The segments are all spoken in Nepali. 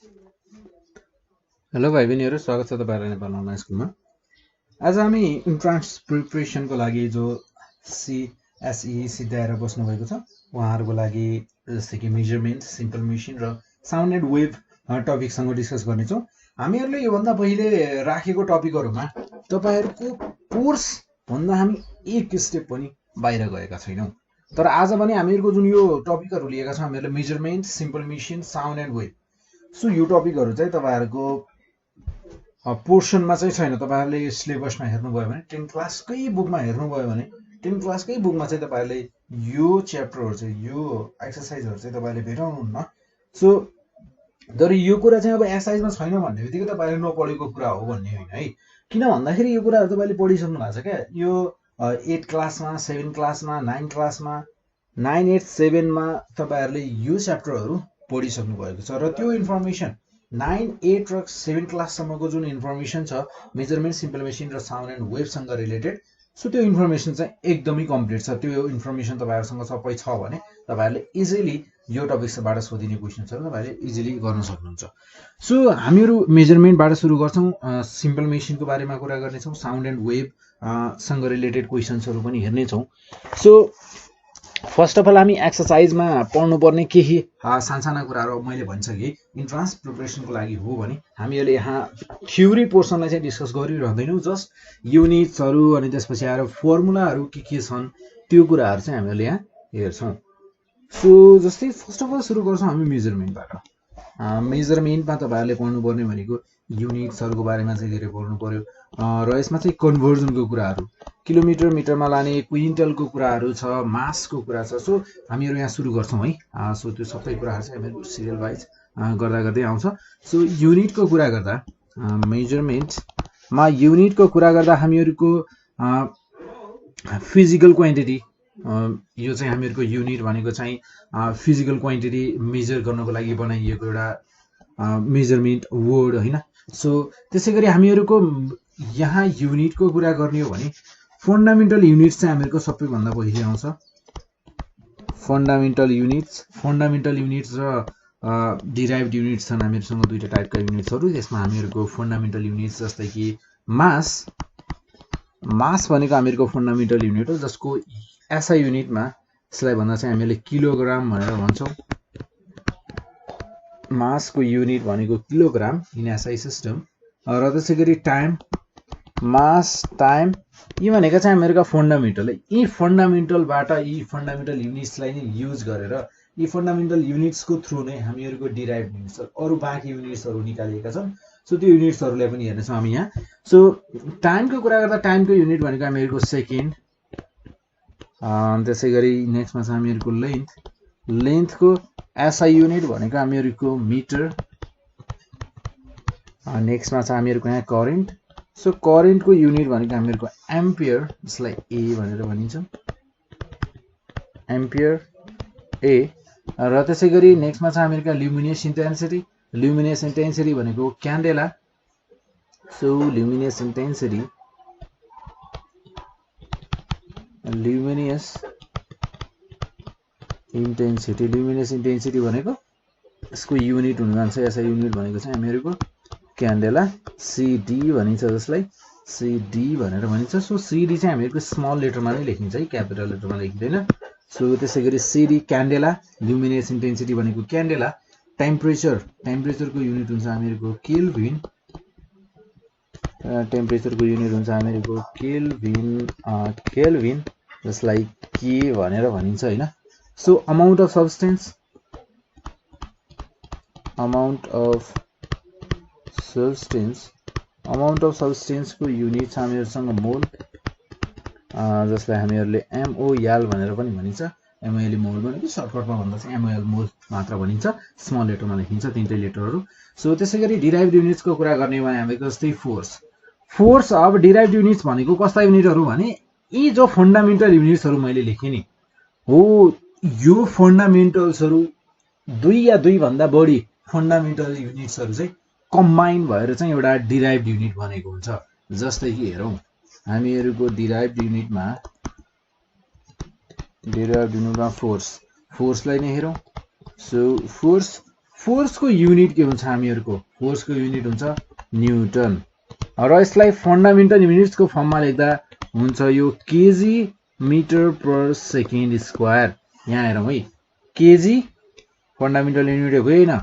हेलो भाइ बहिनीहरू, स्वागत छ तपाईँहरूलाई नेपाल अनलाइन स्कुलमा। आज हामी इन्ट्रान्स प्रिपरेसनको लागि जो सिएसई सिद्ध्याएर बस्नुभएको छ उहाँहरूको लागि जस्तै कि मेजरमेन्ट, सिम्पल मेसिन र साउन्ड एन्ड वेभ टपिकसँग डिस्कस गर्नेछौँ। हामीहरूले योभन्दा पहिले राखेको टपिकहरूमा तपाईँहरूको कोर्सभन्दा हामी एक स्टेप पनि बाहिर गएका छैनौँ। तर आज भने हामीहरूको जुन यो टपिकहरू लिएका छौँ हामीहरूले measurement, simple machine, sound and wave. So यो टपिकहरू चाहिँ तपाईँहरूको पोर्सनमा चाहिँ छैन। तपाईँहरूले सिलेबसमा हेर्नुभयो भने 10 क्लासकै बुकमा हेर्नुभयो भने 10 क्लासकै बुकमा चाहिँ तपाईँहरूले यो च्याप्टरहरू चाहिँ यो एक्सर्साइजहरू चाहिँ तपाईँले भेटाउनुहुन्न। सो तर यो कुरा चाहिँ अब एक्सर्साइजमा छैन भन्ने बित्तिकै तपाईँले नपढेको कुरा हो भन्ने होइन है। किन भन्दाखेरि यो कुराहरू तपाईँले पढिसक्नु भएको छ क्या। यो 8 क्लासमा, 7 क्लासमा, 9 क्लासमा, 9, 8, 7मा तपाईँहरूले यो च्याप्टरहरू पढिसक्नु भएको छ र त्यो इन्फर्मेसन 9, 8 र 7 क्लाससम्मको जुन इन्फर्मेसन छ मेजरमेन्ट, सिम्पल मेसिन र साउन्ड एन्ड वेभसँग रिलेटेड, सो त्यो इन्फर्मेसन चाहिँ एकदमै कम्प्लिट छ। त्यो इन्फर्मेसन तपाईँहरूसँग सबै छ भने तपाईँहरूले इजिली यो टपिक्सबाट सोधिने क्वेसन्सहरू तपाईँहरूले इजिली गर्न सक्नुहुन्छ। सो हामीहरू मेजरमेन्टबाट सुरु गर्छौँ, सिम्पल मेसिनको बारेमा कुरा गर्नेछौँ, साउन्ड एन्ड वेभसँग रिलेटेड क्वेसन्सहरू पनि हेर्नेछौँ। सो फर्स्ट अफ अल हामी एक्सर्साइजमा पढ्नुपर्ने केही सानसाना कुराहरू मैले भनिसकेँ इन्ट्रान्स प्रिपरेसनको लागि हो भने हामीहरूले यहाँ थ्योरी पोर्सनलाई चाहिँ डिस्कस गरिरहँदैनौँ। जस्ट युनिट्सहरू अनि त्यसपछि आएर फर्मुलाहरू के छन् त्यो कुराहरू चाहिँ हामीहरूले यहाँ हेर्छौँ। सो जस्तै फर्स्ट अफ अल सुरु गर्छौँ हामी मेजरमेन्टबाट। मेजरमेन्टमा तपाईँहरूले पढ्नुपर्ने भनेको युनिट्सहरूको बारेमा चाहिँ धेरै पढ्नु पर्यो र यसमा चाहिँ कन्भर्जनको कुराहरू, किलोमिटर मिटरमा लाने, क्विन्टलको कुराहरू छ, मासको कुरा छ। सो हामीहरू यहाँ सुरु गर्छौँ है। सो त्यो सबै कुराहरू चाहिँ हामीहरू सिरियल वाइज गर्दा गर्दै आउँछ। सो युनिटको कुरा गर्दा मेजरमेन्टमा युनिटको कुरा गर्दा हामीहरूको फिजिकल क्वान्टिटी, यो चाहिँ हामीहरूको युनिट भनेको चाहिँ फिजिकल क्वान्टिटी मेजर गर्नको लागि बनाइएको एउटा मेजरमेन्ट वर्ड होइन। सो त्यसै गरी हामीहरूको यहाँ युनिटको कुरा गर्ने हो भने फन्डामेन्टल युनिट्स चाहिँ हामीहरूको सबैभन्दा पहिले आउँछ। फन्डामेन्टल युनिट्स र डिराइभ्ड युनिट्स छन् हामीहरूसँग दुईवटा टाइपका युनिट्सहरू। त्यसमा हामीहरूको फन्डामेन्टल युनिट्स जस्तै कि मास भनेको हामीहरूको फन्डामेन्टल युनिट हो, जसको एसआई युनिटमा यसलाई भन्दा चाहिँ हामीले किलोग्राम भनेर भन्छौँ। मासको युनिट भनेको किलोग्राम इन एसआई सिस्टम। र त्यसै गरी टाइम, मास, टाइम, यी भनेको चाहिँ हामीहरूका फन्डामेन्टल है। यी फन्डामेन्टलबाट यी फन्डामेन्टल युनिट्सलाई नै युज गरेर यी फन्डामेन्टल युनिट्सको थ्रु नै हामीहरूको डिराइभ युनिट्सहरू, अरू बाँकी युनिट्सहरू निकालिएका छन्। सो त्यो युनिट्सहरूलाई पनि हेर्नेछौँ हामी यहाँ। सो टाइमको कुरा गर्दा टाइमको युनिट भनेको हामीहरूको सेकेन्ड। त्यसै गरी नेक्स्टमा छ हामीहरूको लेन्थको एसआई युनिट भनेको हामीहरूको मिटर। नेक्स्टमा छ हामीहरूको यहाँ करेन्ट। सो करेन्टको युनिट भनेको हामीहरूको एम्पियर, जसलाई ए भनेर भनिन्छ, एम्पियर ए। र त्यसै गरी नेक्स्टमा छ हामीहरूको ल्युमिनेस इन्टेन्सिटी भनेको क्यान्डेला। सो ल्युमिनेस इन्टेन्सिटी भनेको यसको युनिट हुन जान्छ, एसआई युनिट भनेको चाहिँ हामीहरूको क्यान्डेला, सिडी भनिन्छ, जसलाई सिडी भनेर भनिन्छ। सो सिडी चाहिँ हामीहरूको स्मल लेटरमा नै लेखिन्छ है, क्यापिटल लेटरमा लेखिँदैन। सो त्यसै गरी सिडी क्यान्डेला, ल्युमिनेस इन्टेन्सिटी भनेको क्यान्डेला। टेम्परेचरको युनिट हुन्छ हामीहरूको केल्भिन, केल्भिन, जसलाई के भनेर भनिन्छ होइन। सो अमाउन्ट अफ सब्सटेन्सको युनिट छ हामीहरूसँग मोल, जसलाई हामीहरूले एमओएल भनेर पनि भनिन्छ। एमओएल मोल भनेको सर्टकटमा भन्दा चाहिँ एमओएल मोल मात्र भनिन्छ, स्मल लेटरमा लेखिन्छ तिनटै लेटरहरू। सो त्यसै गरी डिराइभ्ड युनिट्सको कुरा गर्ने भने हामीहरूको जस्तै फोर्स। अब डिराइभ्ड युनिट्स भनेको कस्ता युनिटहरू भने यी जो फन्डामेन्टल युनिट्सहरू मैले लेखेँ नि हो, यो फन्डामेन्टल्सहरू दुई या दुईभन्दा बढी फन्डामेन्टल युनिट्सहरू चाहिँ कम्बाइन भएर चाहिँ एउटा डिराइभ्ड युनिट बनेको हुन्छ। जस्तै कि हेरौँ हामीहरूको डिराइभ्ड युनिटमा फोर्सलाई नै हेरौँ। सो फोर्सको युनिट के हुन्छ हामीहरुको फोर्सको युनिट हुन्छ न्युटन र यसलाई फन्डामेन्टल युनिट्सको फर्ममा लेख्दा हुन्छ यो KG metre per second square यहाँ हेरौँ है केजी फन्डामेन्टल युनिट हो हैन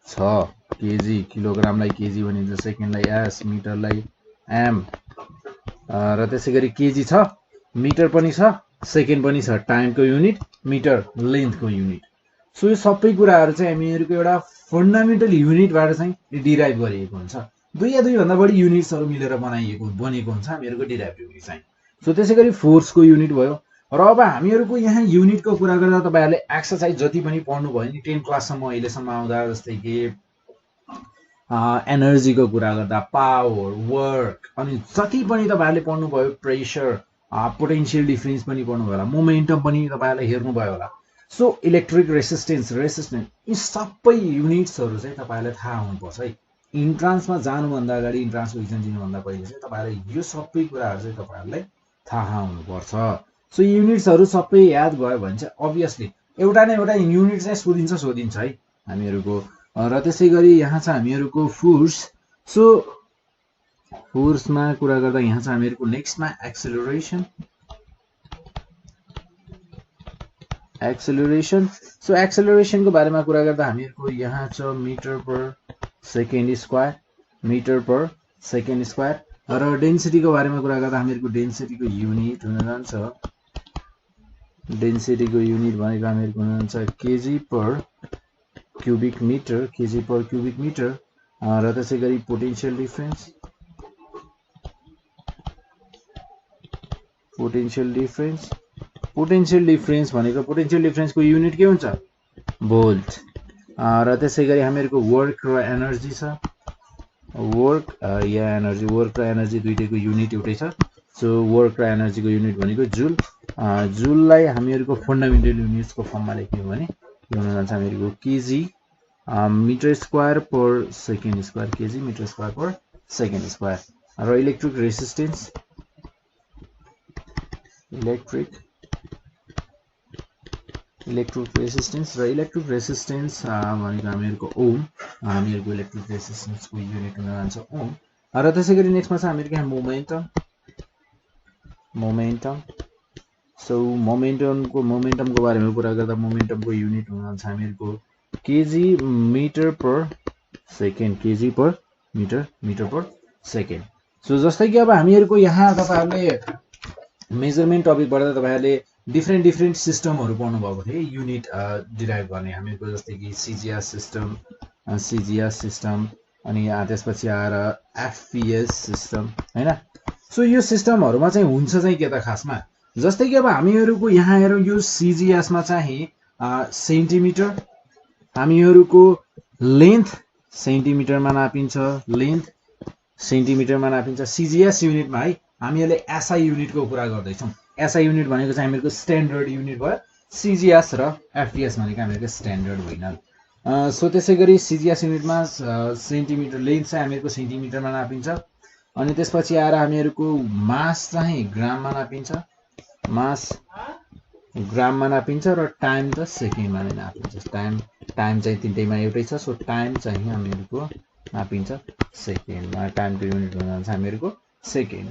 छ केजी किलोग्रामलाई केजी भनिन्छ सेकेन्डलाई एस मिटरलाई एम र त्यसैगरी केजी छ मिटर पनि छ सेकेन्ड पनि छ टाइमको युनिट मिटर लेन्थको युनिट सो यो सबै कुराहरु चाहिँ हामीहरुको एउटा फन्डामेन्टल युनिटबाट चाहिँ डिराइभ गरिएको हुन्छ दुई या दुई भन्दा बढी युनिट्सहरु मिलेर बनेको हुन्छ हामीहरुको डिराइभ युनिट चाहिँ सो त्यसैगरी फोर्सको युनिट भयो र अब हामीहरुको यहाँ युनिटको कुरा गर्दा तपाईहरुले एक्सरसाइज जति पनि पढ्नु भयो नि 10 क्लाससम्म अहिलेसम्म आउँदा जस्तै कि एनर्जीको कुरा गर्दा पावर वर्क अनि जति पनि तपाईहरुले पढ्नु भयो प्रेशर पोटेन्शियल डिफरेन्स पनि पढ्नु भयो होला मोमेन्टम पनि तपाईहरुले हेर्नु भयो होला सो इलेक्ट्रिक रेसिस्टेन्स यी सबै युनिट्सहरु चाहिँ तपाईहरुलाई थाहा हुनुपर्छ है इन्ट्रान्समा जानुभन्दा अगाडि इन्ट्रान्सको एक्जाम दिनुभन्दा पहिले चाहिँ तपाईहरुले यो सबै कुराहरु चाहिँ तपाईहरुलाई थाहा हुनुपर्छ सो युनिट्सहरु सबै याद भयो भने चाहिँ अभियसली एउटा न एउटा युनिट चाहिँ सोधिन्छ है हामीहरुको र त्यसैगरी यहाँ चाहिँ हामीहरुको फोर्स सो फोर्समा कुरा गर्दा यहाँ चाहिँ हामीहरुको नेक्स्टमा एक्सेलरेसन सो एक्सेलरेसनको बारेमा कुरा गर्दा हामीहरुको यहाँ छ मिटर पर सेकेन्ड स्क्वायर र डेन्सिटीको बारेमा कुरा गर्दा हामीहरुको डेन्सिटीको युनिट हुन जान्छ डेन्सिटीको युनिट भनेको हामीहरुको हुन जान्छ केजी पर क्युबिक मिटर र त्यसैगरी पोटेन्शियल डिफरेन्स भनेको पोटेन्शियल डिफरेन्सको युनिट के हुन्छ भोल्ट र त्यसैगरी हामीहरुको वर्क र एनर्जी छ वर्क र एनर्जी दुईटैको युनिट एउटै छ सो वर्क र एनर्जीको युनिट भनेको जुल जुललाई हामीहरुको फन्डामेन्टल युनिट्सको फर्ममा लेख्ने हो भने यो हुन जान्छ हामीहरुको KG metre square per second square KG metre square per second square र इलेक्ट्रिक रेसिस्टेन्स भनेको हामीहरुको ओम हामीहरुको इलेक्ट्रिक रेसिस्टेन्सको युनिट हुन जान्छ ओम र त्यसैगरी नेक्स्टमा छ हामीहरुको यहाँ मोमेन्टम सो मोमेन्टमको बारेमा कुरा गर्दा मोमेन्टमको युनिट हुन जान्छ हामीहरुको KG metre per second so जस्तै कि अब हामीहरुको यहाँ तपाईहरुले मेजरमेन्ट टपिक पढ्दा तपाईहरुले डिफरेन्ट सिस्टमहरु पढ्नु भएको थियो युनिट डिराइभ गर्ने हामीहरुको जस्तै कि सिजिएस सिस्टम अनि त्यसपछि आएर एफपीएस सिस्टम हैन सो यो सिस्टमहरुमा चाहिँ हुन्छ चाहिँ के त खासमा जस्तै कि अब हामीहरुको यहाँ हेरौं यो सिजिएस मा चाहिँ सेन्टिमिटर हामीहरुको लेन्थ सेन्टिमिटरमा नापिन्छ सिजिएस युनिटमा है हामीहरुले एसआई युनिटको कुरा गर्दैछौं एसआई युनिट भनेको चाहिँ हामीहरुको स्ट्यान्डर्ड युनिट भयो सिजिएस र एफपीएस भनेको हामीहरुको स्ट्यान्डर्ड होइन सो त्यसैगरी सिजिएस युनिटमा सेन्टिमिटर लेन्थ चाहिँ हामीहरुको सेन्टिमिटरमा नापिन्छ अनि त्यसपछि आएर हामीहरुको मास चाहिँ ग्राममा नापिन्छ र टाइम त सेकेन्डमा नै नापिन्छ टाइम चाहिँ तीनटैमा एउटै छ सो टाइम चाहिँ हामीहरुको नापिन्छ सेकेन्डमा टाइमको युनिट हुन जान्छ हामीहरुको सेकेन्ड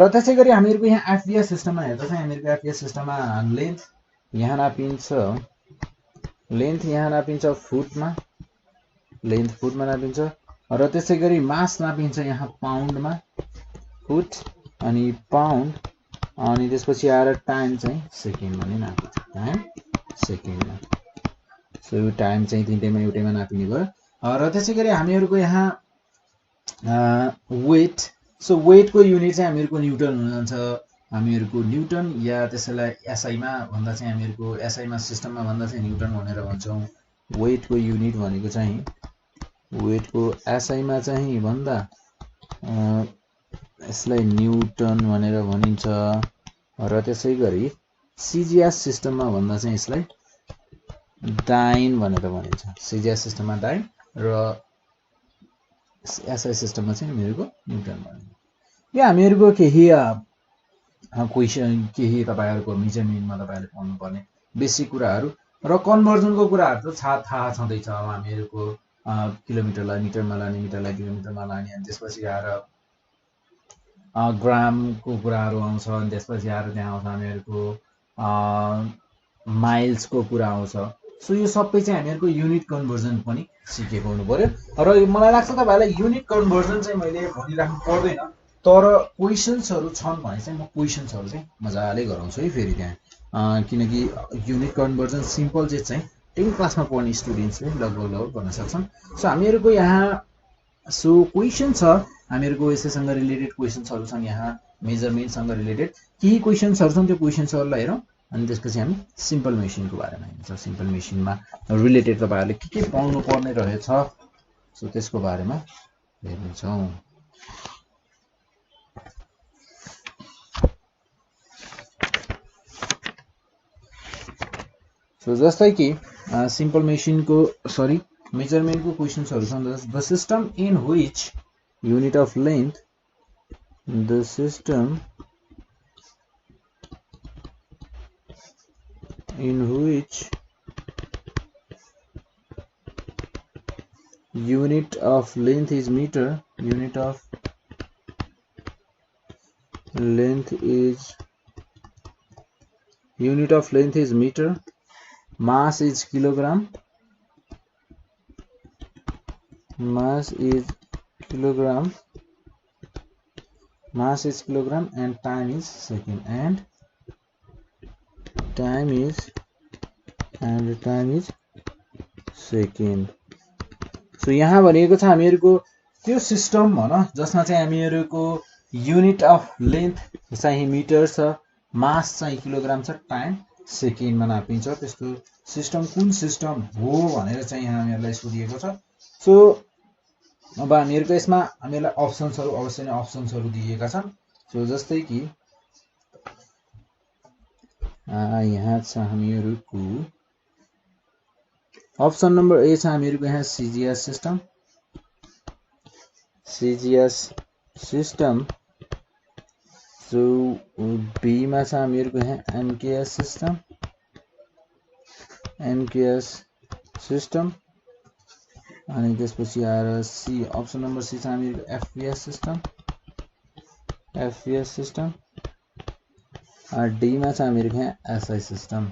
र त्यसैगरी हामीहरुको यहाँ एफपीएस सिस्टममा हेर्दा चाहिँ हामीहरुको एफपीएस सिस्टममा लेन्थ यहाँ नापिन्छ फुटमा नापिन्छ र त्यसैगरी मास नापिन्छ यहाँ पाउन्डमा फुट अनि पाउन्ड अनि त्यसपछि आएर टाइम चाहिँ सेकेन्डमा नै नापिन्छ टाइम सेकेन्डमा सो यो टाइम चाहिँ तीनटैमा एउटैमा नापिने भयो र त्यसैगरी हामीहरुको यहाँ वेट सो वेटको युनिट चाहिँ हामीहरुको न्युटन हुन जान्छ हामीहरुको न्युटन या त्यसैलाई एसआईमा भन्दा चाहिँ हामीहरुको एसआईमा सिस्टममा भन्दा चाहिँ न्युटन भनेर भन्छौं वेटको युनिट भनेको चाहिँ वेटको एसआईमा चाहिँ भन्दा यसलाई न्युटन भनेर भनिन्छ र त्यसैगरी सिजिएस सिस्टममा भन्दा चाहिँ यसलाई डाइन भनेर भनिन्छ सिजिएस सिस्टममा डाइन र एसआई सिस्टममा चाहिँ हामीहरुको न्युटन भनिन्छ यो हामीहरुको केही क्वेशन केही तपाईहरुको मेजरमेन्टमा तपाईहरुले पढ्नु पर्ने बेसिक कुराहरु र कन्भर्जनको कुराहरु त थाहा छँदैछ। अब हामीहरुको किलोमिटरलाई मिटरमा लाने, मिटरलाई किलोमिटरमा लाने, अनि त्यसपछि आएर ग्रामको कुराहरु आउँछ, अनि त्यसपछि आएर त्यहाँ आउँछ हामीहरुको माइल्सको कुरा आउँछ। सो यो सबै चाहिँ हामीहरुको युनिट कन्भर्जन पनि सिकेको हुनु पर्यो। र मलाई लाग्छ तपाईहरुलाई युनिट कन्भर्जन चाहिँ मैले भनिराख्नु पर्दैन, तर क्वेशन्सहरु छन् भने चाहिँ म क्वेशन्सहरु चाहिँ मजाले गराउँछु है फेरि त्यहाँ, किनकि युनिट कन्भर्जन सिम्पल जे चाहिँ 10 क्लासमा पढ्ने स्टुडेन्ट्सले लगभग गर्न सक्छन्। सो हामीहरुको यहाँ सो क्वेशन छ, हामीहरुको यसैसँग रिलेटेड क्वेशन्सहरु छन्। यहाँ मेजरमेन्टसँग रिलेटेड केही क्वेशन्सहरु छन्, त्यो क्वेशन्सहरुलाई हेरौँ, अनि त्यसपछि हामी सिम्पल मेसिनको बारेमा हेर्छौँ। सिम्पल मेसिनमा रिलेटेड तपाईहरुले के पाउनु पर्ने रहेछ, सो त्यसको बारेमा हेर्नेछौँ। सो जस्तै कि सिम्पल मेसिनको मेजरमेन्टको क्वेशन्सहरु छन्। The system in which unit of length, the system in which unit of length is meter, unit of length is meter, mass is kilogram, and time is second, and time is second. So यहाँ भनेको छ हामीहरुको त्यो सिस्टम भन जसमा चाहिँ हामीहरुको युनिट अफ लेन्थ चाहिँ मिटर छ, मास चाहिँ किलोग्राम छ, टाइम सेकेन्डमा नापिन्छ। त्यस्तो सिस्टम कुन सिस्टम हो भनेर चाहिँ यहाँ हामीहरुलाई सोधिएको छ। सो अब हामीहरुको यसमा हामीहरुलाई अप्सन्सहरु अवश्य नै अप्सन्सहरु दिएका छन्। सो जस्तै कि यहाँ छ हामीहरुको अप्सन नम्बर ए छ हामीहरुको यहाँ CGS सिस्टम। सो बी मा छ हामीहरुको यहाँ MKS सिस्टम, अनि त्यसपछि आएर सी अप्सन नम्बर सी छ हामीहरुको FPS सिस्टम, डी मा छ हामीहरुको यहाँ SI सिस्टम।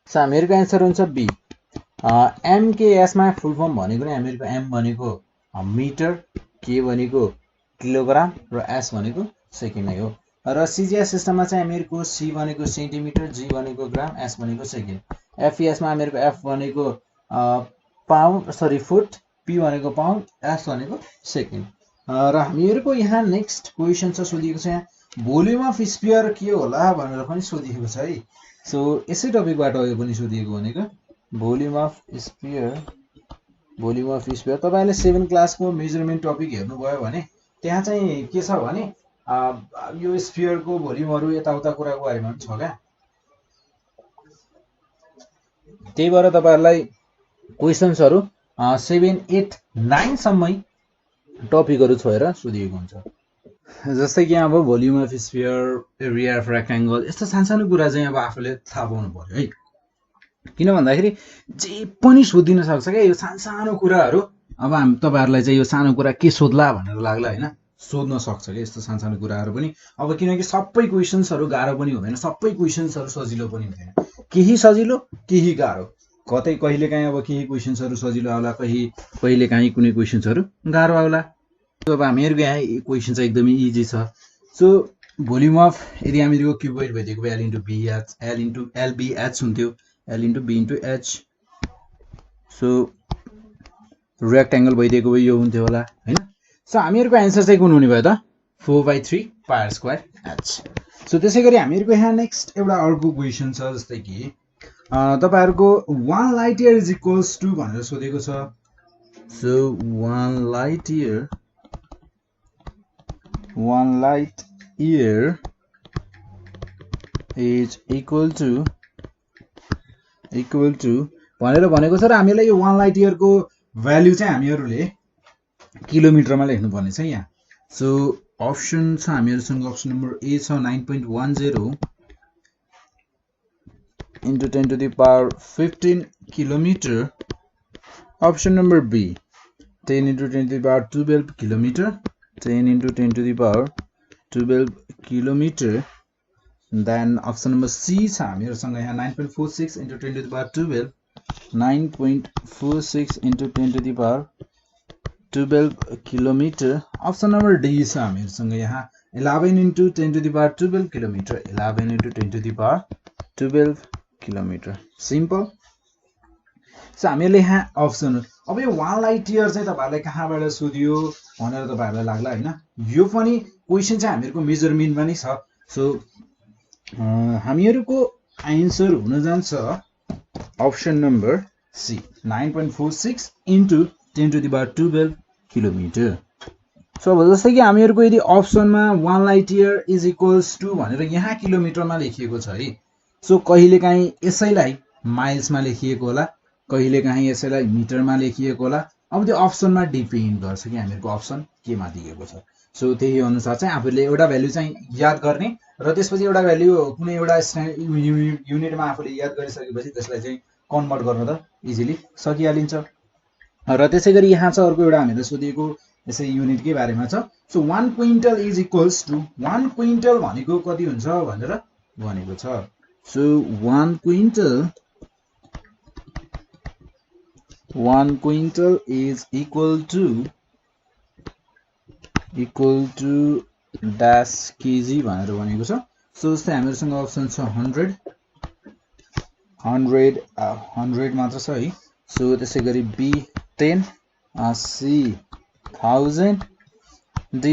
सो हामीहरुको आन्सर हुन्छ बी। MKS मा फुल फर्म भनेको नै हामीहरुको M भनेको मिटर, K भनेको किलोग्राम र S भनेको सेकेन्ड नै हो। र CGS सिस्टममा चाहिँ हामीहरुको C भनेको सेन्टिमिटर, G भनेको ग्राम, S भनेको सेकेन्ड। FES मा हामीहरुको F भनेको फुट, P भनेको पाउन्ड, S भनेको सेकेन्ड। र हामीहरुको यहाँ नेक्स्ट क्वेशन छ सोधिएको छ यहाँ भोल्युम अफ स्फियर के होला भनेर पनि सोधिएको छ है। सो यसै टपिकबाट यो पनि सोधिएको भनेको भोल्युम अफ स्फियर। तपाईहरुले 7 क्लासको मेजरमेन्ट टपिक हेर्नुभयो भने त्यहाँ चाहिँ के छ भने यो स्फियरको भोल्युमहरु यताउता कुराको बारेमा पनि छ क्या। त्यही भएर तपाईहरुलाई क्वेशन्सहरु 7, 8, 9 सम्मै टपिकहरु छोएर सोधिएको हुन्छ। जस्तै कि अब volume of sphere, area of rectangle, यस्तो सानसानो कुरा चाहिँ अब आफूले थाहा पाउनु पर्यो है। किन भन्दाखेरि जे पनि सोधिन सक्छ क्या यो सानसानो कुराहरु। अब तपाईहरुलाई चाहिँ यो सानो कुरा के सोध्ला भनेर लाग्ला हैन, सोध्न सक्छ के यस्तो सानसानो कुराहरु पनि। अब किनकि सबै क्वेशन्सहरु गाह्रो पनि हुँदैन, सबै क्वेशन्सहरु सजिलो पनि हुँदैन, केही सजिलो केही गाह्रो। कहिलेकाहीँ अब केही क्वेशन्सहरु सजिलो आउला, कहिलेकाहीँ कुनै क्वेशन्सहरु गाह्रो आउला। अब हामीहरुको यहाँ क्वेशन चाहिँ एकदमै इजी छ। सो भोल्युम अफ यदि हामीहरुको क्युबोइड भइदिएको भए L इन्टु LBH हुन्थ्यो, L into B into H। So rectangle भइदिएको भए यो हुन्थ्यो होला हैन। सो हामीहरुको आन्सर चाहिँ कुन हुने भयो त 4/3 पाई स्क्वायर H। सो त्यसैगरी हामीहरुको यहाँ नेक्स्ट एउटा अर्को क्वेशन छ जस्तै कि तपाईहरुको 1 light year is equals to भनेर सोधेको छ। So 1 light year is equal to भनेर भनेको छ र हामीलाई यो 1 लाइट इयर को भ्यालु चाहिँ हामीहरुले किलोमिटरमा लेख्नु पर्ने छ यहाँ। सो अप्सन छ हामीहरुसँग, अप्सन नम्बर ए छ 9.10, into 10 to the power 15 kilometer. Option number B, 10 into 10 to the power 12 kilometer. 10 into 10 to the power 12 kilometer. Then option number C छ हामीहरुसँग यहाँ 9.46 into 10 to the power 12. 9.46 into 10 to the power 12 kilometer. Option number D छ हामीहरुसँग यहाँ 11 into 10 to the power 12 kilometer. 11 into 10 to the power 12 kilometer. Simple. So हामीहरुले यहाँ अप्सन अब यो 1 लाइट इयर चाहिँ तपाईहरुलाई कहाँबाट सोधियो भनेर तपाईहरुलाई लाग्ला हैन यो पनि क्वेशन चाहिँ हामीहरुको मेजरमेन्टमा नै छ सो हामीहरुको आन्सर हुन जान्छ option number C 9.46 into 10 to the power 12 kilometer. So अब जस्तै कि हामीहरुको यदि अप्सनमा 1 light year is equals to भनेर यहाँ किलोमिटरमा लेखिएको छ है सो कहिलेकाहीँ यसैलाई माइल्समा लेखिएको होला कहिलेकाहीँ यसैलाई मिटरमा लेखिएको होला अब त्यो अप्सनमा डिपेन्ड गर्छ कि हामीहरुको अप्सन केमा दिएको छ सो त्यही अनुसार चाहिँ आफूले एउटा भ्यालु चाहिँ याद गर्ने र त्यसपछि एउटा भ्यालु कुनै एउटा युनिटमा आफूले याद गरिसकेपछि त्यसलाई चाहिँ कन्भर्ट गर्न त इजिली सकिहालिन्छ र त्यसैगरी यहाँ छ अर्को एउटा हामीले सोधिएको यसै युनिटकै बारेमा छ so 1 quintal is equals to 1 quintal भनेको कति हुन्छ भनेर भनेको छ so 1 quintal is equal to dash kg भनेर भनेको छ सो जस्तै हामीहरुसँग अप्सन छ 100 मात्र छ है सो त्यसैगरी B 10 C 1000 D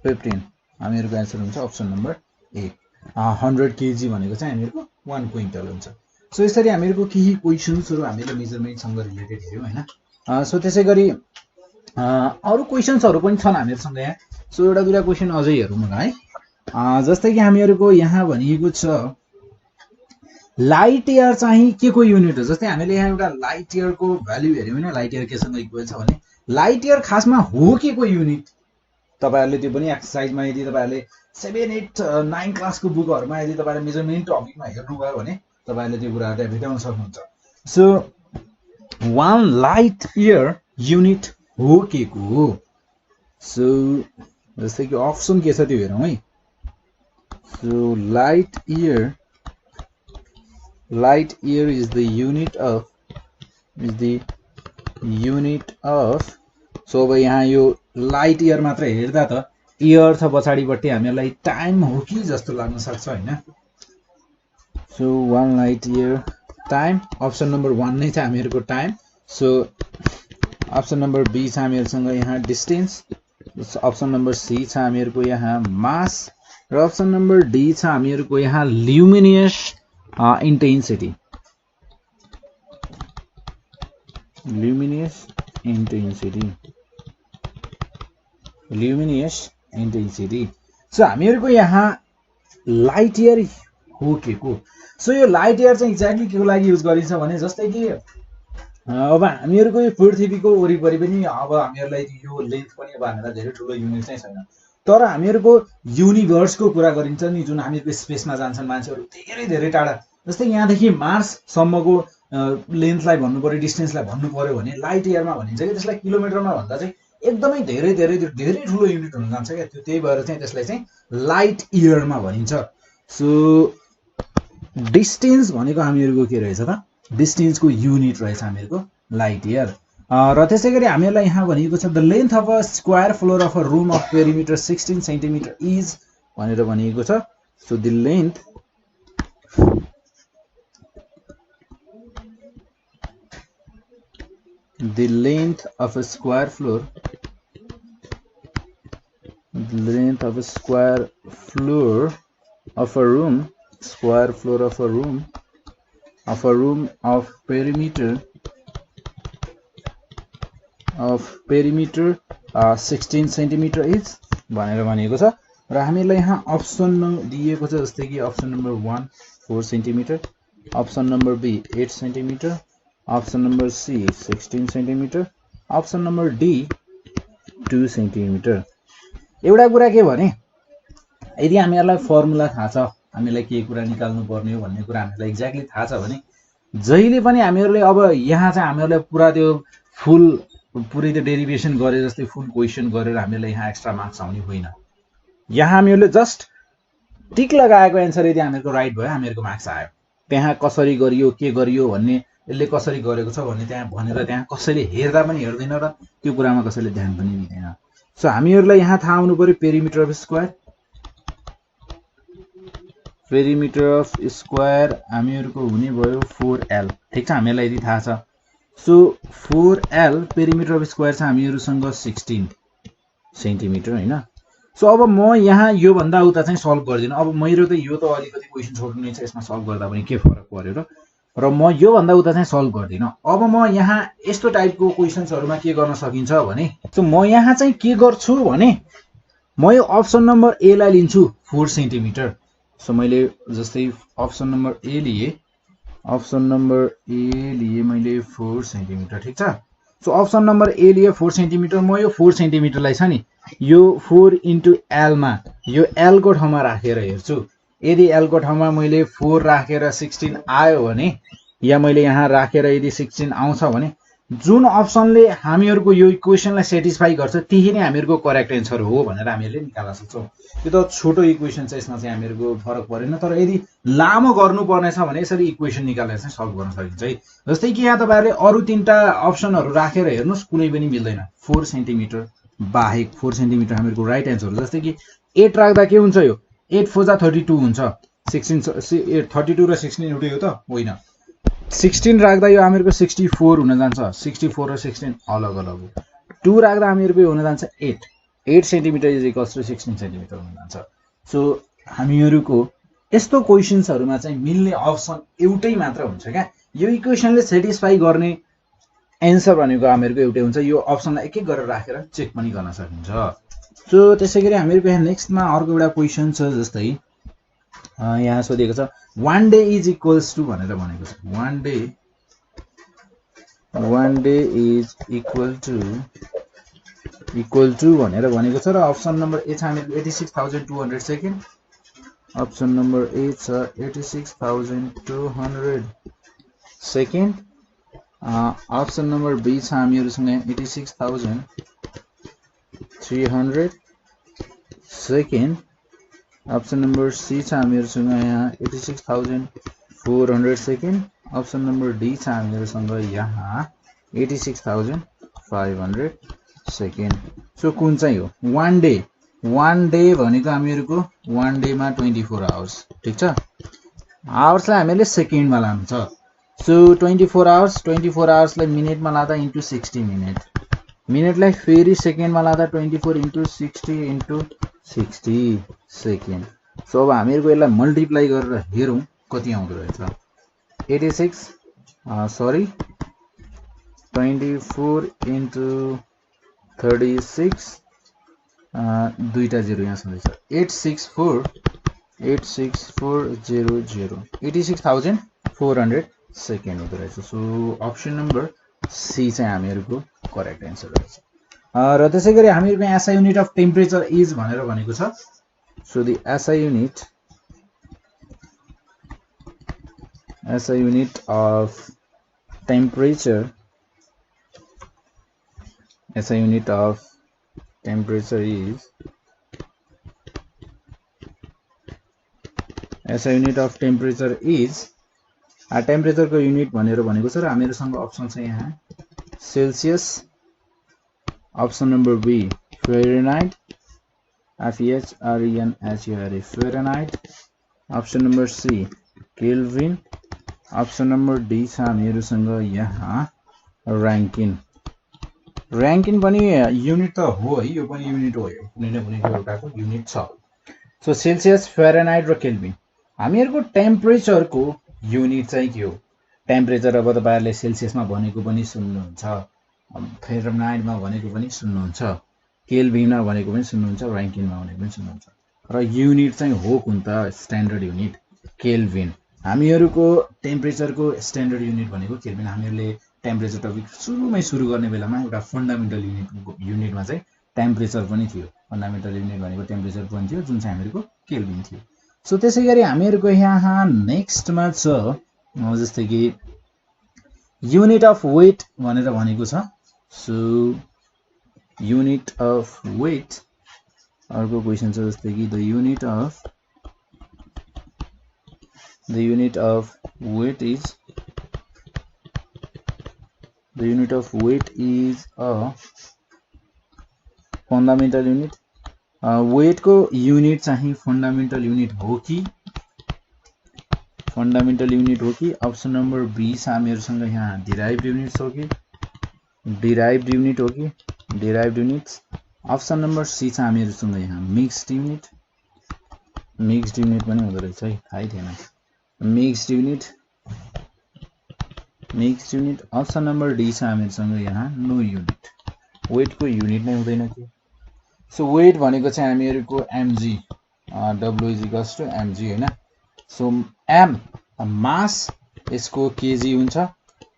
15 हामीहरुको आन्सर हुन्छ अप्सन नम्बर A 100 kg भनेको चाहिँ हामीहरुको 1 क्विन्टल हुन्छ सो यसरी हामीहरुको केही क्वेशन्सहरु हामीले मेजरमेन्टसँग रिलेटेड हेर्यौं हैन सो त्यसैगरी अरु क्वेशन्सहरु पनि छन् हामीहरुसँग यहाँ सो एउटा दुईटा क्वेशन अझै हेरौं न है जस्तै कि हामीहरुको यहाँ भनिएको छ लाइट इयर चाहिँ के को युनिट हो जस्तै हामीले यहाँ एउटा लाइट इयर को भ्यालु हेर्यौं हैन लाइट इयर केसँग इक्वल छ भने लाइट इयर खासमा हो के को युनिट तपाईहरुले त्यो पनि एक्सरसाइजमा यदि तपाईहरुले 7 8 9 क्लासको बुकहरुमा यदि तपाईहरुले मेजरमेन्ट टपिकमा हेर्नु भयो भने तपाईहरुले त्यो कुराहरु भेटाउन सक्नुहुन्छ सो 1 लाइट इयर युनिट हो के को हो सो जस्तै कि अप्सन के छ त्यो हेरौं है so light year is the unit of so अब यहाँ यो लाइट इयर मात्र हेर्दा त इयर छ पछाडीपट्टि हामीलाई टाइम हो कि जस्तो लाग्न सक्छ हैन so 1 light year time option number 1 नै छ हामीहरुको time so option number B छ हामीहरुसँग यहाँ डिस्टेन्स अप्सन नम्बर सी छ हामीहरुको यहाँ मास र अप्सन नम्बर डी छ हामीहरुको यहाँ ल्युमिनियस इन्टेन्सिटी सो हामीहरुको यहाँ लाइट इयर हो के को सो यो लाइट इयर चाहिँ एक्ज्याक्टली के को लागि युज गरिन्छ भने जस्तै कि अब हामीहरुको यो पृथ्वीको वरिपरि पनि अब हामीहरुलाई यो लेन्थ पनि अब हामीलाई धेरै ठुलो युनिट चाहिँ छैन तर हामीहरुको युनिभर्सको कुरा गरिन्छ नि जुन हामीहरुको स्पेसमा जान्छन् मान्छेहरु धेरै धेरै टाढा जस्तै यहाँदेखि मार्स सम्मको लेन्थलाई भन्नु पर्यो डिस्टेन्सलाई भन्नु पर्यो भने लाइट इयरमा भनिन्छ कि त्यसलाई किलोमिटरमा भन्दा चाहिँ एकदमै धेरै धेरै धेरै ठुलो युनिट हुन जान्छ के त्यो त्यही भएर चाहिँ त्यसलाई चाहिँ लाइट इयरमा भनिन्छ सो डिस्टेन्स भनेको हामीहरुको के रहेछ त डिस्टेन्सको युनिट रहेछ हामीहरुको लाइट इयर र त्यसैगरी हामीहरुलाई यहाँ भनिएको छ the length of a square floor of a room of perimeter 16 centimetre is भनेर भनिएको छ so the length of a square floor of a room of perimeter 16 centimeter is भनेर भनिएको छ र हामीलाई यहाँ अप्सन दिएको छ जस्तै कि option number 1 4 centimetre option number B 8 centimetre option number C 16 centimetre option number D 2 centimetre एउटा कुरा के भने यदि हामीहरुलाई फर्मुला थाहा छ हामीलाई के कुरा निकाल्नु पर्ने हो भन्ने कुरा हामीलाई एक्ज्याक्टली थाहा छ भने जहिले पनि हामीहरूले अब यहाँ चाहिँ हामीहरूलाई पुरा त्यो फुल पुरै त्यो डेरिभेसन गरे जस्तै फुल क्वेसन गरेर हामीलाई यहाँ एक्स्ट्रा मार्क्स आउने होइन। यहाँ हामीहरूले जस्ट टिक लगाएको एन्सर यदि हामीहरूको राइट भयो हामीहरूको मार्क्स आयो। त्यहाँ कसरी गरियो के गरियो भन्ने यसले कसरी गरेको छ भन्ने त्यहाँ भनेर त्यहाँ कसैले हेर्दा पनि हेर्दैन र त्यो कुरामा कसैले ध्यान पनि दिँदैन। सो हामीहरूलाई यहाँ थाहा हुनु पर्यो perimeter of square. Perimeter of square हामीहरूको हुने भयो 4L। ठिक छ, हामीलाई यदि थाहा छ। So 4L perimeter of square छ हामीहरूसँग 16 सेन्टिमिटर होइन। सो अब म यहाँ यो भन्दा उता चाहिँ सल्भ गर्दिनँ। अब मेरो त यो त अलिकति क्वेसन छोड्नु नै छ, यसमा सल्भ गर्दा पनि के फरक पर्यो र म यो भन्दा उता चाहिँ सल्भ गर्दिनँ। अब म यहाँ यस्तो टाइपको क्वेसन्सहरुमा के गर्न सकिन्छ भने सो म यहाँ चाहिँ के गर्छु भने म यो अप्सन नम्बर ए लाई लिन्छु 4 सेन्टिमिटर। सो मैले जस्तै अप्सन नम्बर ए लिए, अप्सन नम्बर ए लिए मैले 4 सेन्टिमिटर। ठिक छ, सो अप्सन नम्बर ए लिए 4 सेन्टिमिटर। म यो 4 सेन्टिमिटरलाई छ नि यो 4 इन्टु एल मा यो एल को ठाउँमा राखेर हेर्छु। यदि एल को ठाउँमा मैले 4 राखेर 16 आयो भने या मैले यहाँ राखेर यदि 16 आउँछ भने जुन अप्सनले हामीहरूको यो इक्वेसनलाई सेटिस्फाई गर्छ त्यही नै हामीहरूको करेक्ट एन्सर हो भनेर हामीहरूले निकाल्न सक्छौँ। यो त छोटो इक्वेसन छ, यसमा चाहिँ हामीहरूको फरक परेन। तर यदि लामो गर्नुपर्ने छ भने यसरी इक्वेसन निकालेर चाहिँ सल्भ गर्न सकिन्छ है। जस्तै कि यहाँ तपाईँहरूले अरू 3टा अप्सनहरू राखेर हेर्नुहोस् कुनै पनि मिल्दैन। 4 सेन्टिमिटर बाहेक 4 सेन्टिमिटर हामीहरूको राइट एन्सर हो। जस्तै कि 8 राख्दा के हुन्छ, यो 8 4 जा 32 हुन्छ। 16 32 र 16 एउटै हो त होइन। 16 राख्दा यो हामीहरूको 64 हुन जान्छ। 64 र 16 अलग अलग हो। 2 राख्दा हामीहरूको हुन जान्छ 8 centimetre is equals to 16 centimetre हुन जान्छ। सो हामीहरूको यस्तो क्वेसन्सहरुमा चाहिँ मिल्ने अप्सन एउटै मात्र हुन्छ क्या। यो इक्वेसनले सेटिस्फाई गर्ने एन्सर भनेको हामीहरूको एउटै हुन्छ। यो अप्सनलाई एक एक गरेर राखेर चेक पनि गर्न सकिन्छ। सो त्यसैगरी हामीहरूको यहाँ नेक्स्टमा अर्को एउटा क्वेसन छ। जस्तै यहाँ सोधेको छ 1 डे इज इक्वल्स टु भनेर भनेको छ। 1 डे इज इक्वल टु भनेर भनेको छ र अप्सन नम्बर ए छ हामीको 86,200 सेकेन्ड। अप्सन नम्बर ए छ 86,200 सेकेन्ड। अप्सन नम्बर बी छ हामीहरूसँग 86,300 सेकेन्ड। अप्सन नम्बर सी छ हामीहरूसँग यहाँ 86,400 सेकेन्ड। अप्सन नम्बर डी छ हामीहरूसँग यहाँ 86,500 सेकेन्ड। सो कुन चाहिँ हो 1 डे? 1 डे भनेको हामीहरूको 1 डे मा 24 आवर्स। ठिक छ, आवर्सलाई हामीले सेकेन्डमा लानु छ। सो 24 आवर्सलाई मिनेटमा लाँदा इन्टु 60 मिनेट, मिनेटलाई फेरि सेकेन्डमा लाँदा 24 इन्टु 60 इन्टु 60 सेकेन्ड। सो अब हामीहरूको यसलाई मल्टिप्लाई गरेर हेरौँ कति आउँदो रहेछ। 24 इन्टु 36 दुईटा जिरो यहाँ छँदैछ 86400 86,400 सेकेन्ड हुँदो रहेछ। सो अप्सन नम्बर सी चाहिँ हामीहरूको करेक्ट एन्सर रहेछ। र त्यसै गरी हामीहरूको SI unit of temperature is भनेर भनेको छ। So the SI unit of temperature is टेम्परेचरको युनिट भनेर भनेको छ र हामीहरूसँग अप्सन छ यहाँ Celsius. Option number B Fahrenheit, FEHRENHEIT Fahrenheit. Option number C Kelvin. Option number D छ हामीहरूसँग यहाँ र्याङ्किन। र्याङ्किन पनि युनिट त हो है, यो पनि युनिट हो, कुनै न कुनै एउटाको युनिट छ। सो सेल्सियस, फेरेनहाइट र केल्भिन हामीहरूको टेम्परेचरको युनिट चाहिँ के हो? टेम्परेचर अब तपाईहरुले सेल्सियसमा भनेको पनि सुन्नुहुन्छ, फेरेनहाइटमा भनेको पनि सुन्नुहुन्छ, केल्भिनमा भनेको पनि सुन्नुहुन्छ, र्याङ्किनमा भनेको पनि सुन्नुहुन्छ। र युनिट चाहिँ हो कुन त? Standard unit Calvin. हामीहरूको टेम्परेचरको स्ट्यान्डर्ड युनिट भनेको केल्भिन। हामीहरूले टेम्परेचर टपिक सुरु गर्ने बेलामा एउटा फन्डामेन्टल युनिटमा चाहिँ टेम्परेचर पनि थियो। फन्डामेन्टल युनिट भनेको टेम्परेचर पनि थियो जुन चाहिँ हामीहरूको केल्भिन थियो। सो त्यसै गरी हामीहरूको यहाँ नेक्स्टमा छ जस्तै कि युनिट अफ वेट भनेर भनेको छ। सो युनिट अफ वेट अर्को क्वेसन छ जस्तै कि the unit of weight is a fundamental unit. वेटको युनिट चाहिँ फन्डामेन्टल युनिट हो कि अप्सन नम्बर बी छ हामीहरूसँग यहाँ डिराइभ्ड युनिट्स हो कि derived units. Option number C छ हामीहरूसँग यहाँ मिक्स्ड युनिट पनि हुँदो रहेछ है, थाहै थिएन। Mixed unit. Option number D छ हामीहरूसँग यहाँ नो युनिट, वेटको युनिट नै हुँदैन कि। सो वेट भनेको चाहिँ हामीहरूको MG, W is equals to MG होइन। सो एम मास यसको केजी हुन्छ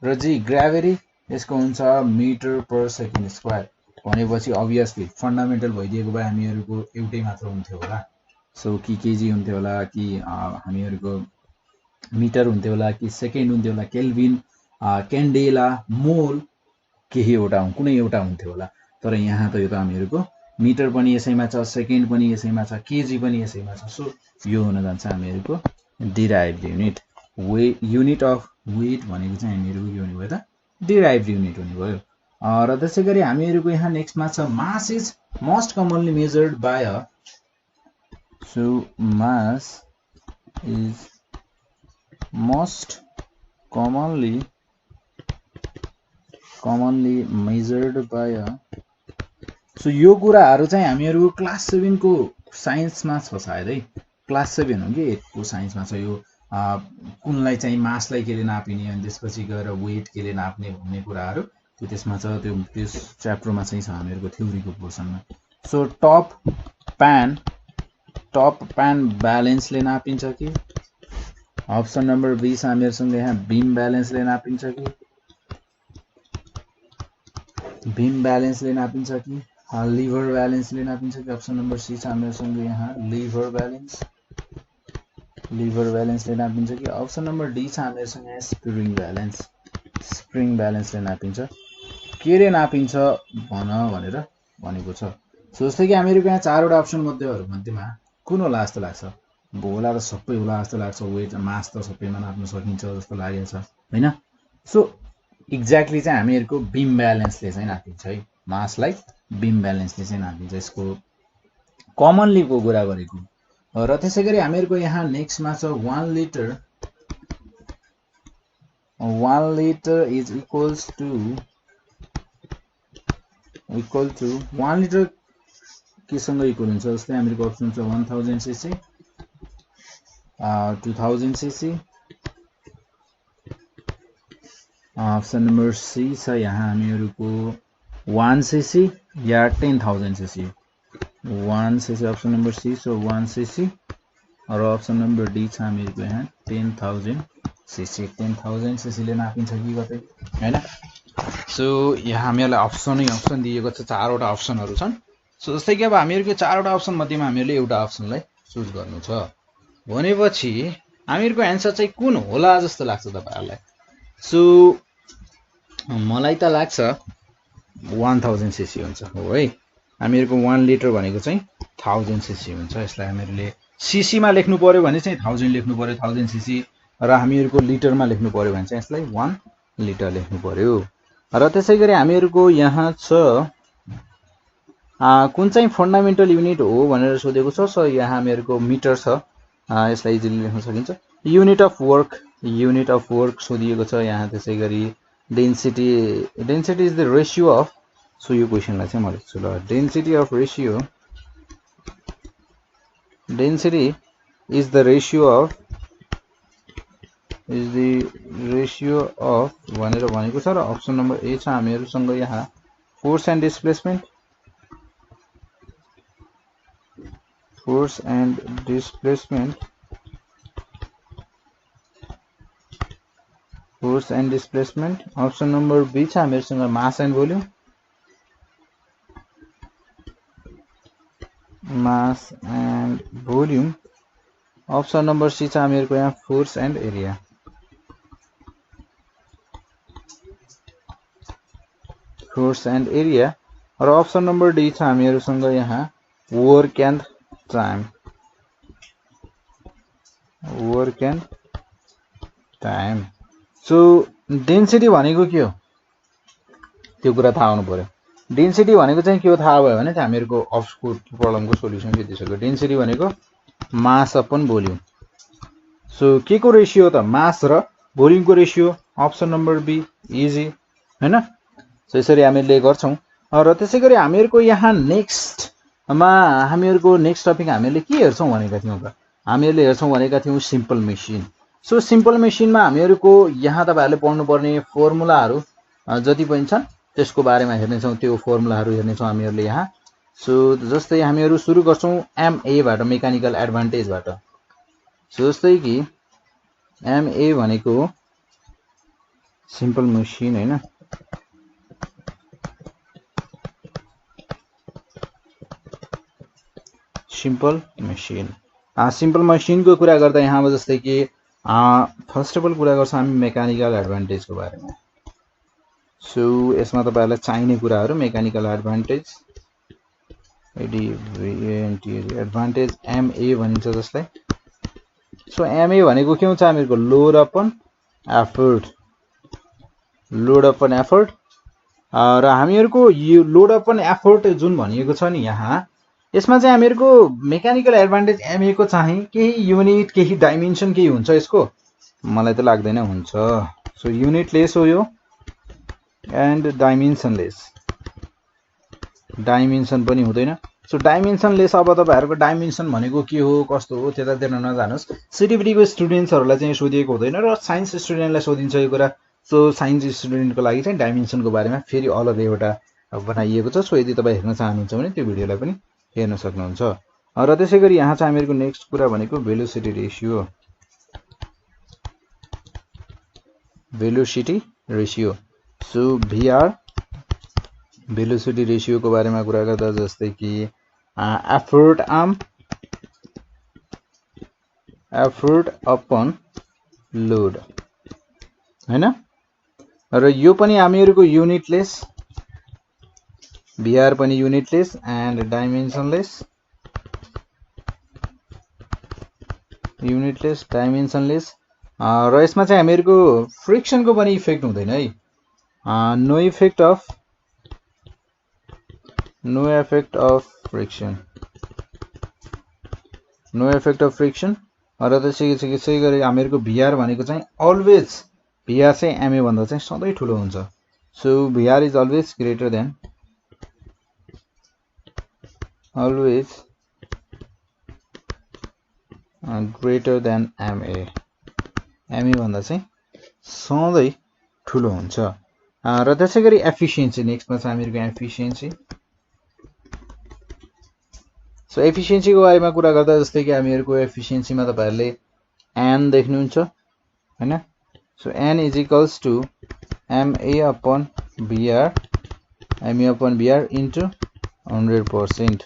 र जी ग्राभिटी यसको हुन्छ मिटर पर सेकेन्ड स्क्वायर भनेपछि अभियसली फन्डामेन्टल भइदिएको भए हामीहरूको एउटै मात्र हुन्थ्यो होला। सो कि केजी हुन्थ्यो होला कि हामीहरूको मिटर हुन्थ्यो होला कि सेकेन्ड हुन्थ्यो होला, केल्भिन, क्यान्डेला, मोल, केही एउटा कुनै एउटा हुन्थ्यो होला। तर यहाँ त यो त हामीहरूको मिटर पनि यसैमा छ, सेकेन्ड पनि यसैमा छ, केजी पनि यसैमा छ। सो यो हुन जान्छ हामीहरूको derived unit. Unit of weight भनेको चाहिँ हामीहरूको के हुने भयो त डिराइभ्ड युनिट हुने भयो। र त्यसै गरी हामीहरूको यहाँ नेक्स्टमा छ mass is most commonly measured by a. So mass is most commonly measured by a. So यो कुराहरू चाहिँ हामीहरू क्लास 7 को साइन्समा छ सायद है, क्लास 7 हो कि 8 को साइन्समा छ यो। कुनलाई चाहिँ मासलाई केले नापिने अनि त्यसपछि गएर वेट केले नाप्ने भन्ने कुराहरू त्यो त्यसमा छ, त्यो त्यस च्याप्टरमा चाहिँ छ हामीहरूको थ्योरीको पोर्सनमा। सो टप प्यान ब्यालेन्सले नापिन्छ कि अप्सन नम्बर बी छ हामीहरूसँग यहाँ बिम ब्यालेन्सले नापिन्छ कि लिभर ब्यालेन्सले नापिन्छ कि अप्सन नम्बर सी छ हामीहरूसँग यहाँ लिभर ब्यालेन्सले नापिन्छ कि अप्सन नम्बर डी छ हामीहरूसँग यहाँ स्प्रिङ ब्यालेन्सले नापिन्छ। केले नापिन्छ भनेर भनेको छ। सो जस्तै कि हामीहरूको यहाँ चारवटा अप्सन मध्येमा कुन होला जस्तो लाग्छ? होला त सबै होला जस्तो लाग्छ, वेट मास त सबैमा नाप्न सकिन्छ जस्तो लागेको छ होइन। सो एक्ज्याक्टली चाहिँ हामीहरूको बिम ब्यालेन्सले चाहिँ नापिन्छ है, मासलाई बिम ब्यालेन्सले चाहिँ नापिन्छ, यसको कमनलीको कुरा गरेको। र त्यसै गरी हामीहरूको यहाँ नेक्स्टमा छ 1 litre is equal to 1 litre केसँग इक्वल हुन्छ? जस्तै हामीहरूको अप्सन छ 1000 cc, 2000 cc। Option number C छ यहाँ हामीहरूको 1 cc या 10,000 cc। 1 cc option number C, so 1 cc। र अप्सन नम्बर डी छ हामीहरूको यहाँ 10,000 cc। 10,000 cc ले नापिन्छ कि कतै होइन। सो यहाँ हामीहरूलाई अप्सन दिएको छ, चारवटा अप्सनहरू छन्। सो जस्तै कि अब हामीहरूको चारवटा अप्सन मध्येमा हामीहरूले एउटा अप्सनलाई चुज गर्नु छ भनेपछि हामीहरूको एन्सर चाहिँ कुन होला जस्तो लाग्छ तपाईँहरूलाई? सो मलाई त लाग्छ 1000 cc हुन्छ हो है। हामीहरूको 1 लिटर भनेको चाहिँ 1000 cc हुन्छ। यसलाई हामीहरूले सीसीमा लेख्नु पर्यो भने चाहिँ 1000 लेख्नु पर्यो 1000 cc, र हामीहरूको लिटरमा लेख्नु पर्यो भने चाहिँ यसलाई 1 लिटर लेख्नु पर्यो। र त्यसै गरी हामीहरूको यहाँ छ कुन चाहिँ फन्डामेन्टल युनिट हो भनेर सोधेको छ। सो यहाँ हामीहरूको मिटर छ, यसलाई इजिली लेख्न सकिन्छ। युनिट अफ वर्क सोधिएको छ यहाँ। त्यसै गरी density is the ratio of. So यो क्वेसनलाई चाहिँ म लेख्छु ल, density is the ratio of भनेर भनेको छ। र अप्सन नम्बर ए छ हामीहरूसँग यहाँ force and displacement option number B छ हामीहरूसँग mass and volume option number C छ हामीहरूको यहाँ force and area. Force and area र अप्सन नम्बर डी छ हामीहरूसँग यहाँ work and time. Work and time. So density भनेको के हो त्यो कुरा थाहा हुनु पर्यो। डेन्सिटी भनेको चाहिँ के हो थाहा भयो भने हामीहरूको अप्सको प्रब्लमको सोल्युसन सिद्धिसक्यो। डेन्सिटी भनेको मास अपन भोल्युम। सो के को रेसियो त मास र भोल्युमको ratio. Option number B easy हैन। सो यसरी हामीले गर्छौं र त्यसै गरी हामीहरूको यहाँ नेक्स्टमा हामीहरूको नेक्स्ट टपिक हामीले के हेर्छौं भनेका थियौं त हामीहरूले हेर्छौं भनेका थियौं सिम्पल मेसिन। सो सिम्पल मेसिनमा हामीहरूको यहाँ तपाईहरुले पढ्नुपर्ने फर्मुलाहरू जति पनि छन् त्यसको बारेमा हेर्नेछौं। त्यो फर्मुलाहरू हेर्नेछौं हामीहरूले यहाँ। सो जस्तै हामीहरू सुरु गर्छौं एमए बाट, मेकानिकल एडभान्टेजबाट। सो जस्तै कि एमए भनेको सिम्पल मेसिन हैन। Simple machine. सिम्पल मेसिनको कुरा गर्दा यहाँ जस्तै कि फर्स्ट अफ अल कुरा गर्छौं हामी मेकानिकल एडभान्टेजको बारेमा। सो यसमा तपाईहरुलाई चाहिने कुराहरू मेकानिकल एडभान्टेज एडभान्टेज एमए भनिन्छ जसलाई। सो एमए भनेको के हुन्छ हामीहरुको load upon effort. Load upon effort र हामीहरुको यो लोड अपन एफर्ट जुन भनिएको छ नि यहाँ यसमा चाहिँ हामीहरुको मेकानिकल एडभान्टेज एमए को चाहिँ केही युनिट केही डाइमेन्सन केही हुन्छ यसको मलाई त लाग्दैन हुन्छ। सो युनिट लेस हो यो एन्ड डाइमेन्सन लेस। डाइमेन्सन पनि हुँदैन। So dimension lace. अब तपाईहरुको डाइमेन्सन भनेको के हो कस्तो हो त्यतातिर नजानुस्। सिटिभिटी को स्टुडेन्ट्सहरुलाई चाहिँ सोधिएको हुँदैन र साइन्स स्टुडेन्टलाई सोधिन्छ यो कुरा। सो साइन्स स्टुडेन्टको लागि चाहिँ डाइमेन्सनको बारेमा फेरि अलग एउटा बनाइएको छ। सो यदि तपाई हेर्न चाहनुहुन्छ भने त्यो भिडियोलाई पनि हेर्न सक्नुहुन्छ। र त्यसैगरी यहाँ चाहिँ हामीहरुको नेक्स्ट कुरा भनेको velocity ratio. Velocity ratio. So भिआर velocity ratio को बारेमा कुरा गर्दा जस्तै कि एफर्ट अपन लोड हैन। र यो पनि हामीहरुको युनिटलेस। भिआर पनि युनिटलेस एन्ड डाइमेन्सनलेस। युनिटलेस डाइमेन्सनलेस। र यसमा चाहिँ हामीहरुको फ्रिक्सनको पनि इफेक्ट हुँदैन है। No effect of friction. No effect of friction. र त्यसै गरी हामीहरुको भिआर भनेको चाहिँ अलवेज भिआर चाहिँ एमए भन्दा चाहिँ सधैं ठुलो हुन्छ। So भिआर is always greater than MA. MA भन्दा चाहिँ सधैं ठुलो हुन्छ। र त्यसैगरी एफिसिएन्सी नेक्स्टमा छ हामीहरुको एफिसिएन्सी। सो एफिसिएन्सी को बारेमा कुरा गर्दा जस्तै कि हामीहरुको एफिसिएन्सीमा तपाईहरुले एन देख्नुहुन्छ हैन। So N is equals to MA upon VR into 100%।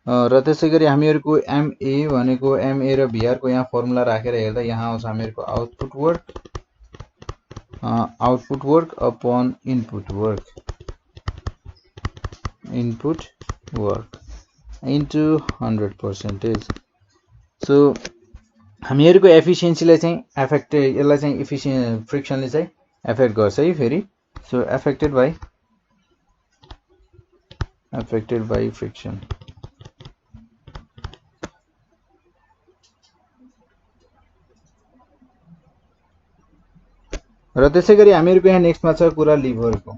र त्यसैगरी हामीहरुको एमए भनेको एमए र भिआर को यहाँ फर्मुला राखेर हेर्दा यहाँ आउँछ हामीहरुको output work upon input work into 100%। So हामीहरुको एफिसिएन्सीलाई चाहिँ यसलाई चाहिँ फ्रिक्सनले चाहिँ एफेक्ट गर्छ है फेरि। So affected by friction. र त्यसैगरी हामीहरुको यहाँ नेक्स्टमा छ कुरा लिभरको।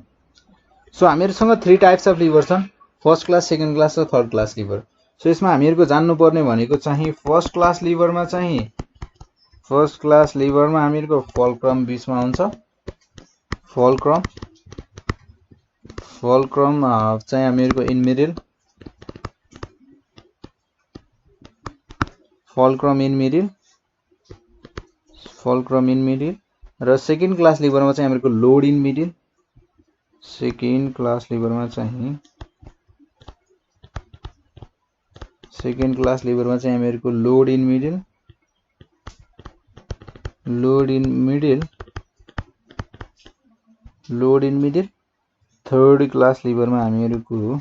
सो हामीहरुसँग 3 टाइप्स अफ लिभर छन्। फर्स्ट क्लास, सेकेन्ड क्लास र थर्ड क्लास लिभर। सो यसमा हामीहरुको जान्नुपर्ने भनेको चाहिँ फर्स्ट क्लास लिभरमा हामीहरुको फल्क्रम बीचमा हुन्छ। फल्क्रम चाहिँ हामीहरुको in middle. Fulcrum in middle. र सेकेन्ड क्लास लिभरमा चाहिँ हामीहरुको load in middle. Second class लिभरमा चाहिँ हामीहरुको load in middle load in middle third class लिभरमा हामीहरुको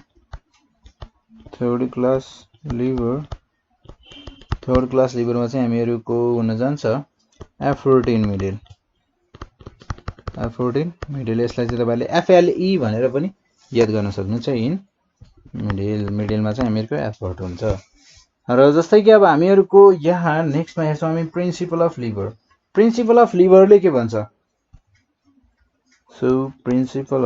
थर्ड क्लास लिभरमा चाहिँ हामीहरुको हुन जान्छ F14 मिडल यसलाई चाहिँ तपाईले FLE भनेर पनि याद गर्न सक्नुहुन्छ इन मिडलमा चाहिँ हामीहरुको एफर्ट हुन्छ र जस्तै कि अब हामीहरुको यहाँ नेक्स्टमा हेर्छौं हामी प्रिन्सिपल अफ लिभरले के भन्छ सो प्रिन्सिपल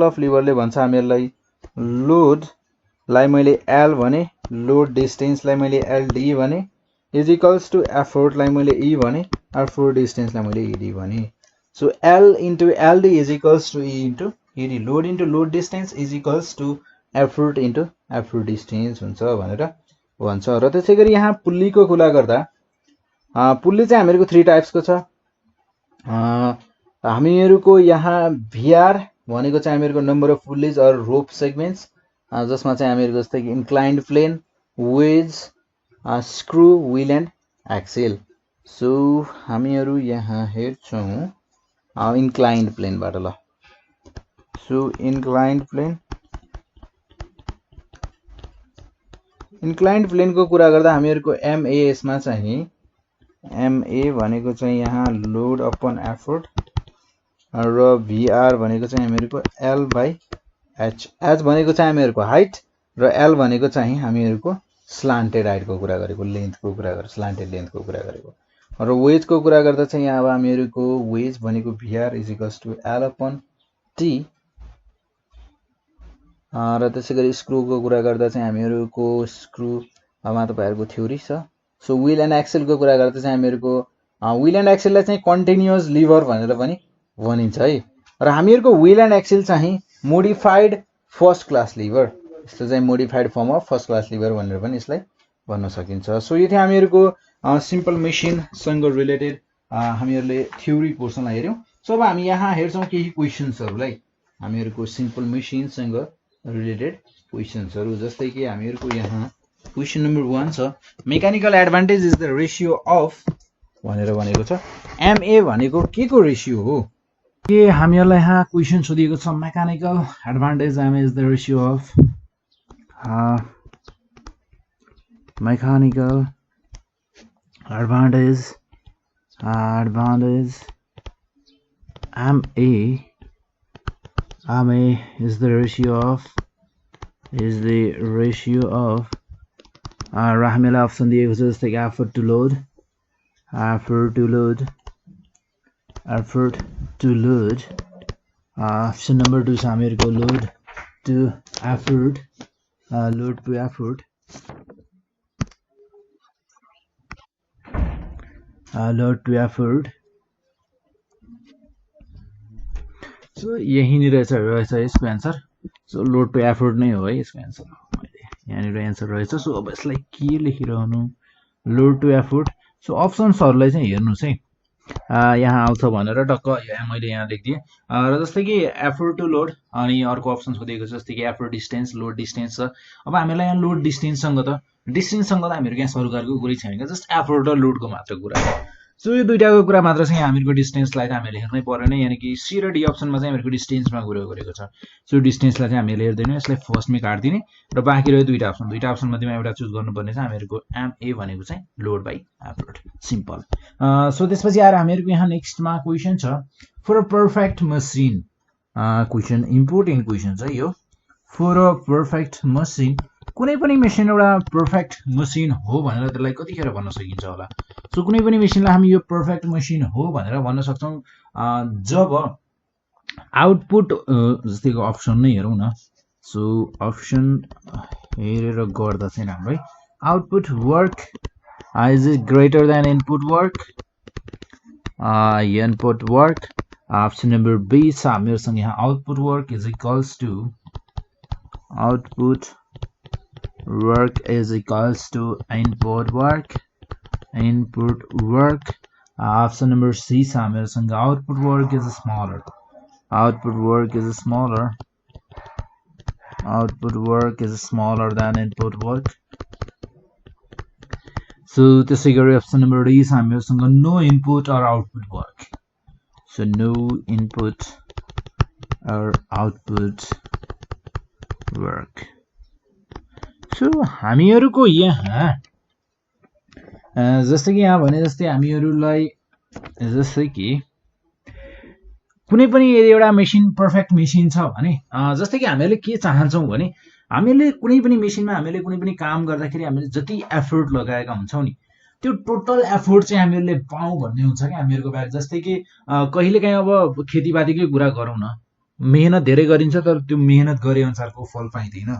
अफ लिभरले भन्छ हामीहरुलाई लोड लाई मैले L भने लोड डिस्टेन्स लाई मैले LD भने इज इक्वल्स टु एफर्ट लाई मैले E भने एफर्ट डिस्टेन्स लाई मैले ED भने so L into LD is equals to E into ED load into load distance is equals to effort into effort distance हुन्छ भनेर भन्छ र त्यसैगरी यहाँ पुल्लीको कुरा गर्दा पुल्ली चाहिँ हामीहरुको 3 टाइप्सको छ हामीहरुको यहाँ VR भनेको चाहिँ हामीहरुको number of pulleys or rope segments जसमा चाहिँ हामीहरुको जस्तै कि inclined plane wedge screw wheel and axle so हामीहरु यहाँ हेर्छौं इन्क्लाइन्ड प्लेनबाट ल सो इन्क्लाइन्ड प्लेनको कुरा गर्दा हामीहरुको MAS मा चाहिँ MA भनेको चाहिँ यहाँ लोड अपन एफर्ट र VR भनेको चाहिँ हामीहरुको L by H भनेको चाहिँ हामीहरुको हाइट र L भनेको चाहिँ हामीहरुको स्लान्टेड हाइटको कुरा गरेको स्लान्टेड लेन्थको कुरा गरेको र वेजको कुरा गर्दा चाहिँ यहाँ अब हामीहरुको वेज भनेको VR is equals to L upon T र त्यसैगरी स्क्रुको कुरा गर्दा चाहिँ हामीहरुको स्क्रुमा तपाईहरुको थ्योरी छ सो व्हील एन्ड एक्सेलको कुरा गर्दा चाहिँ हामीहरुको व्हील एन्ड एक्सेललाई चाहिँ कन्टिन्युअस लिभर भनेर पनि भनिन्छ है र हामीहरुको व्हील एन्ड एक्सेल चाहिँ मोडिफाइड फर्स्ट क्लास लिभर यसले चाहिँ modified form of first class lever भनेर पनि यसलाई भन्न सकिन्छ सो यो थियो हामीहरुको सिम्पल मेसिन सँग रिलेटेड हामीहरुले थ्योरी पोर्सनलाई हेर्यौं सो अब हामी यहाँ हेर्छौं केही क्वेशन्सहरुलाई हामीहरुको सिम्पल मेसिन सँग रिलेटेड क्वेशन्सहरु जस्तै कि हामीहरुको यहाँ क्वेशन नम्बर 1 छ mechanical advantage is the ratio of भनेर भनेको छ MA भनेको के को रेशियो हो के हामीहरुलाई यहाँ क्वेशन सोधिएको छ mechanical advantage MA is the ratio of mechanical advantage MA is the ratio of र हामीलाई अप्सन दिएको छ जस्तै कि effort to load option number 2 छ हामीहरुको load to effort सो यही नै रहेछ यसको answer so load to effort नै हो है यसको एन्सर यहाँनिर एन्सर रहेछ सो अब यसलाई के लेखिरहनु लोड टु एफोर्ट सो अप्सन्सहरुलाई चाहिँ हेर्नुस् है यहाँ आउँछ भनेर टक्क मैले यहाँ लेखिदिएँ र जस्तै कि एफोर्ट टु लोड अनि अर्को अप्सन सोधेको छ जस्तै कि एफोर्ट डिस्टेन्स लोड डिस्टेन्स छ अब हामीलाई यहाँ लोड डिस्टेन्ससँग त हामीहरुको यहाँ सरकारको कुरै छैन जस्ट एफोर्ट र लोडको मात्र कुरा हो सो यो दुईटाको कुरा मात्र चाहिँ हामीहरुको डिस्टेन्सलाई चाहिँ हामीले हेर्नै पर्दैन यानी कि सी र डी अप्सनमा चाहिँ हामीहरुको डिस्टेन्समा कुरा गरेको छ सो डिस्टेन्सलाई चाहिँ हामीले हेर्दैनौं यसलाई फर्स्टमै काट्दिने र बाँकी रह्यो दुईटा अप्सन मध्येमा एउटा चुज गर्नुपर्ने छ हामीहरुको MA भनेको चाहिँ load by effort simple so त्यसपछि आएर हामीहरुको यहाँ नेक्स्टमा क्वेशन छ for a perfect machine question important question छ यो फर अ परफेक्ट मसिन कुनै पनि मेसिन एउटा पर्फेक्ट मसिन हो भनेर त्यसलाई कतिखेर भन्न सकिन्छ होला सो कुनै पनि मेसिनलाई हामी यो पर्फेक्ट मसिन हो भनेर भन्न सक्छौं जब आउटपुट जस्तैको अप्सन नै हेरौं न सो अप्सन हेरेर गर्दा चाहिँ राम्रो है output work is greater than input work option number B छ हामीहरुसँग यहाँ output work is equals to input work option number C छ हामीहरुसँग output work is smaller than input work so त्यसै गरी अप्सन नम्बर डी छ हामीहरूसँग no input or output work. So no input or output work. So हामीहरूको यहाँ जस्तै कि यहाँ भने जस्तै हामीहरूलाई जस्तै कि कुनै पनि यदि एउटा मेसिन पर्फेक्ट मेसिन छ भने जस्तै कि हामीहरूले के चाहन्छौँ भने हामीले कुनै पनि मेसिनमा हामीले कुनै पनि काम गर्दाखेरि हामीले जति एफोर्ट लगाएका हुन्छौँ नि त्यो टोटल एफोर्ट चाहिँ हामीहरूले पाऊँ भन्ने हुन्छ क्या हामीहरूको ब्याग. जस्तै कि कहिलेकाहीँ अब खेतीपातीकै कुरा गरौँ न, मेहनत धेरै गरिन्छ तर त्यो मेहनत गरे अनुसारको फल पाइँदैन.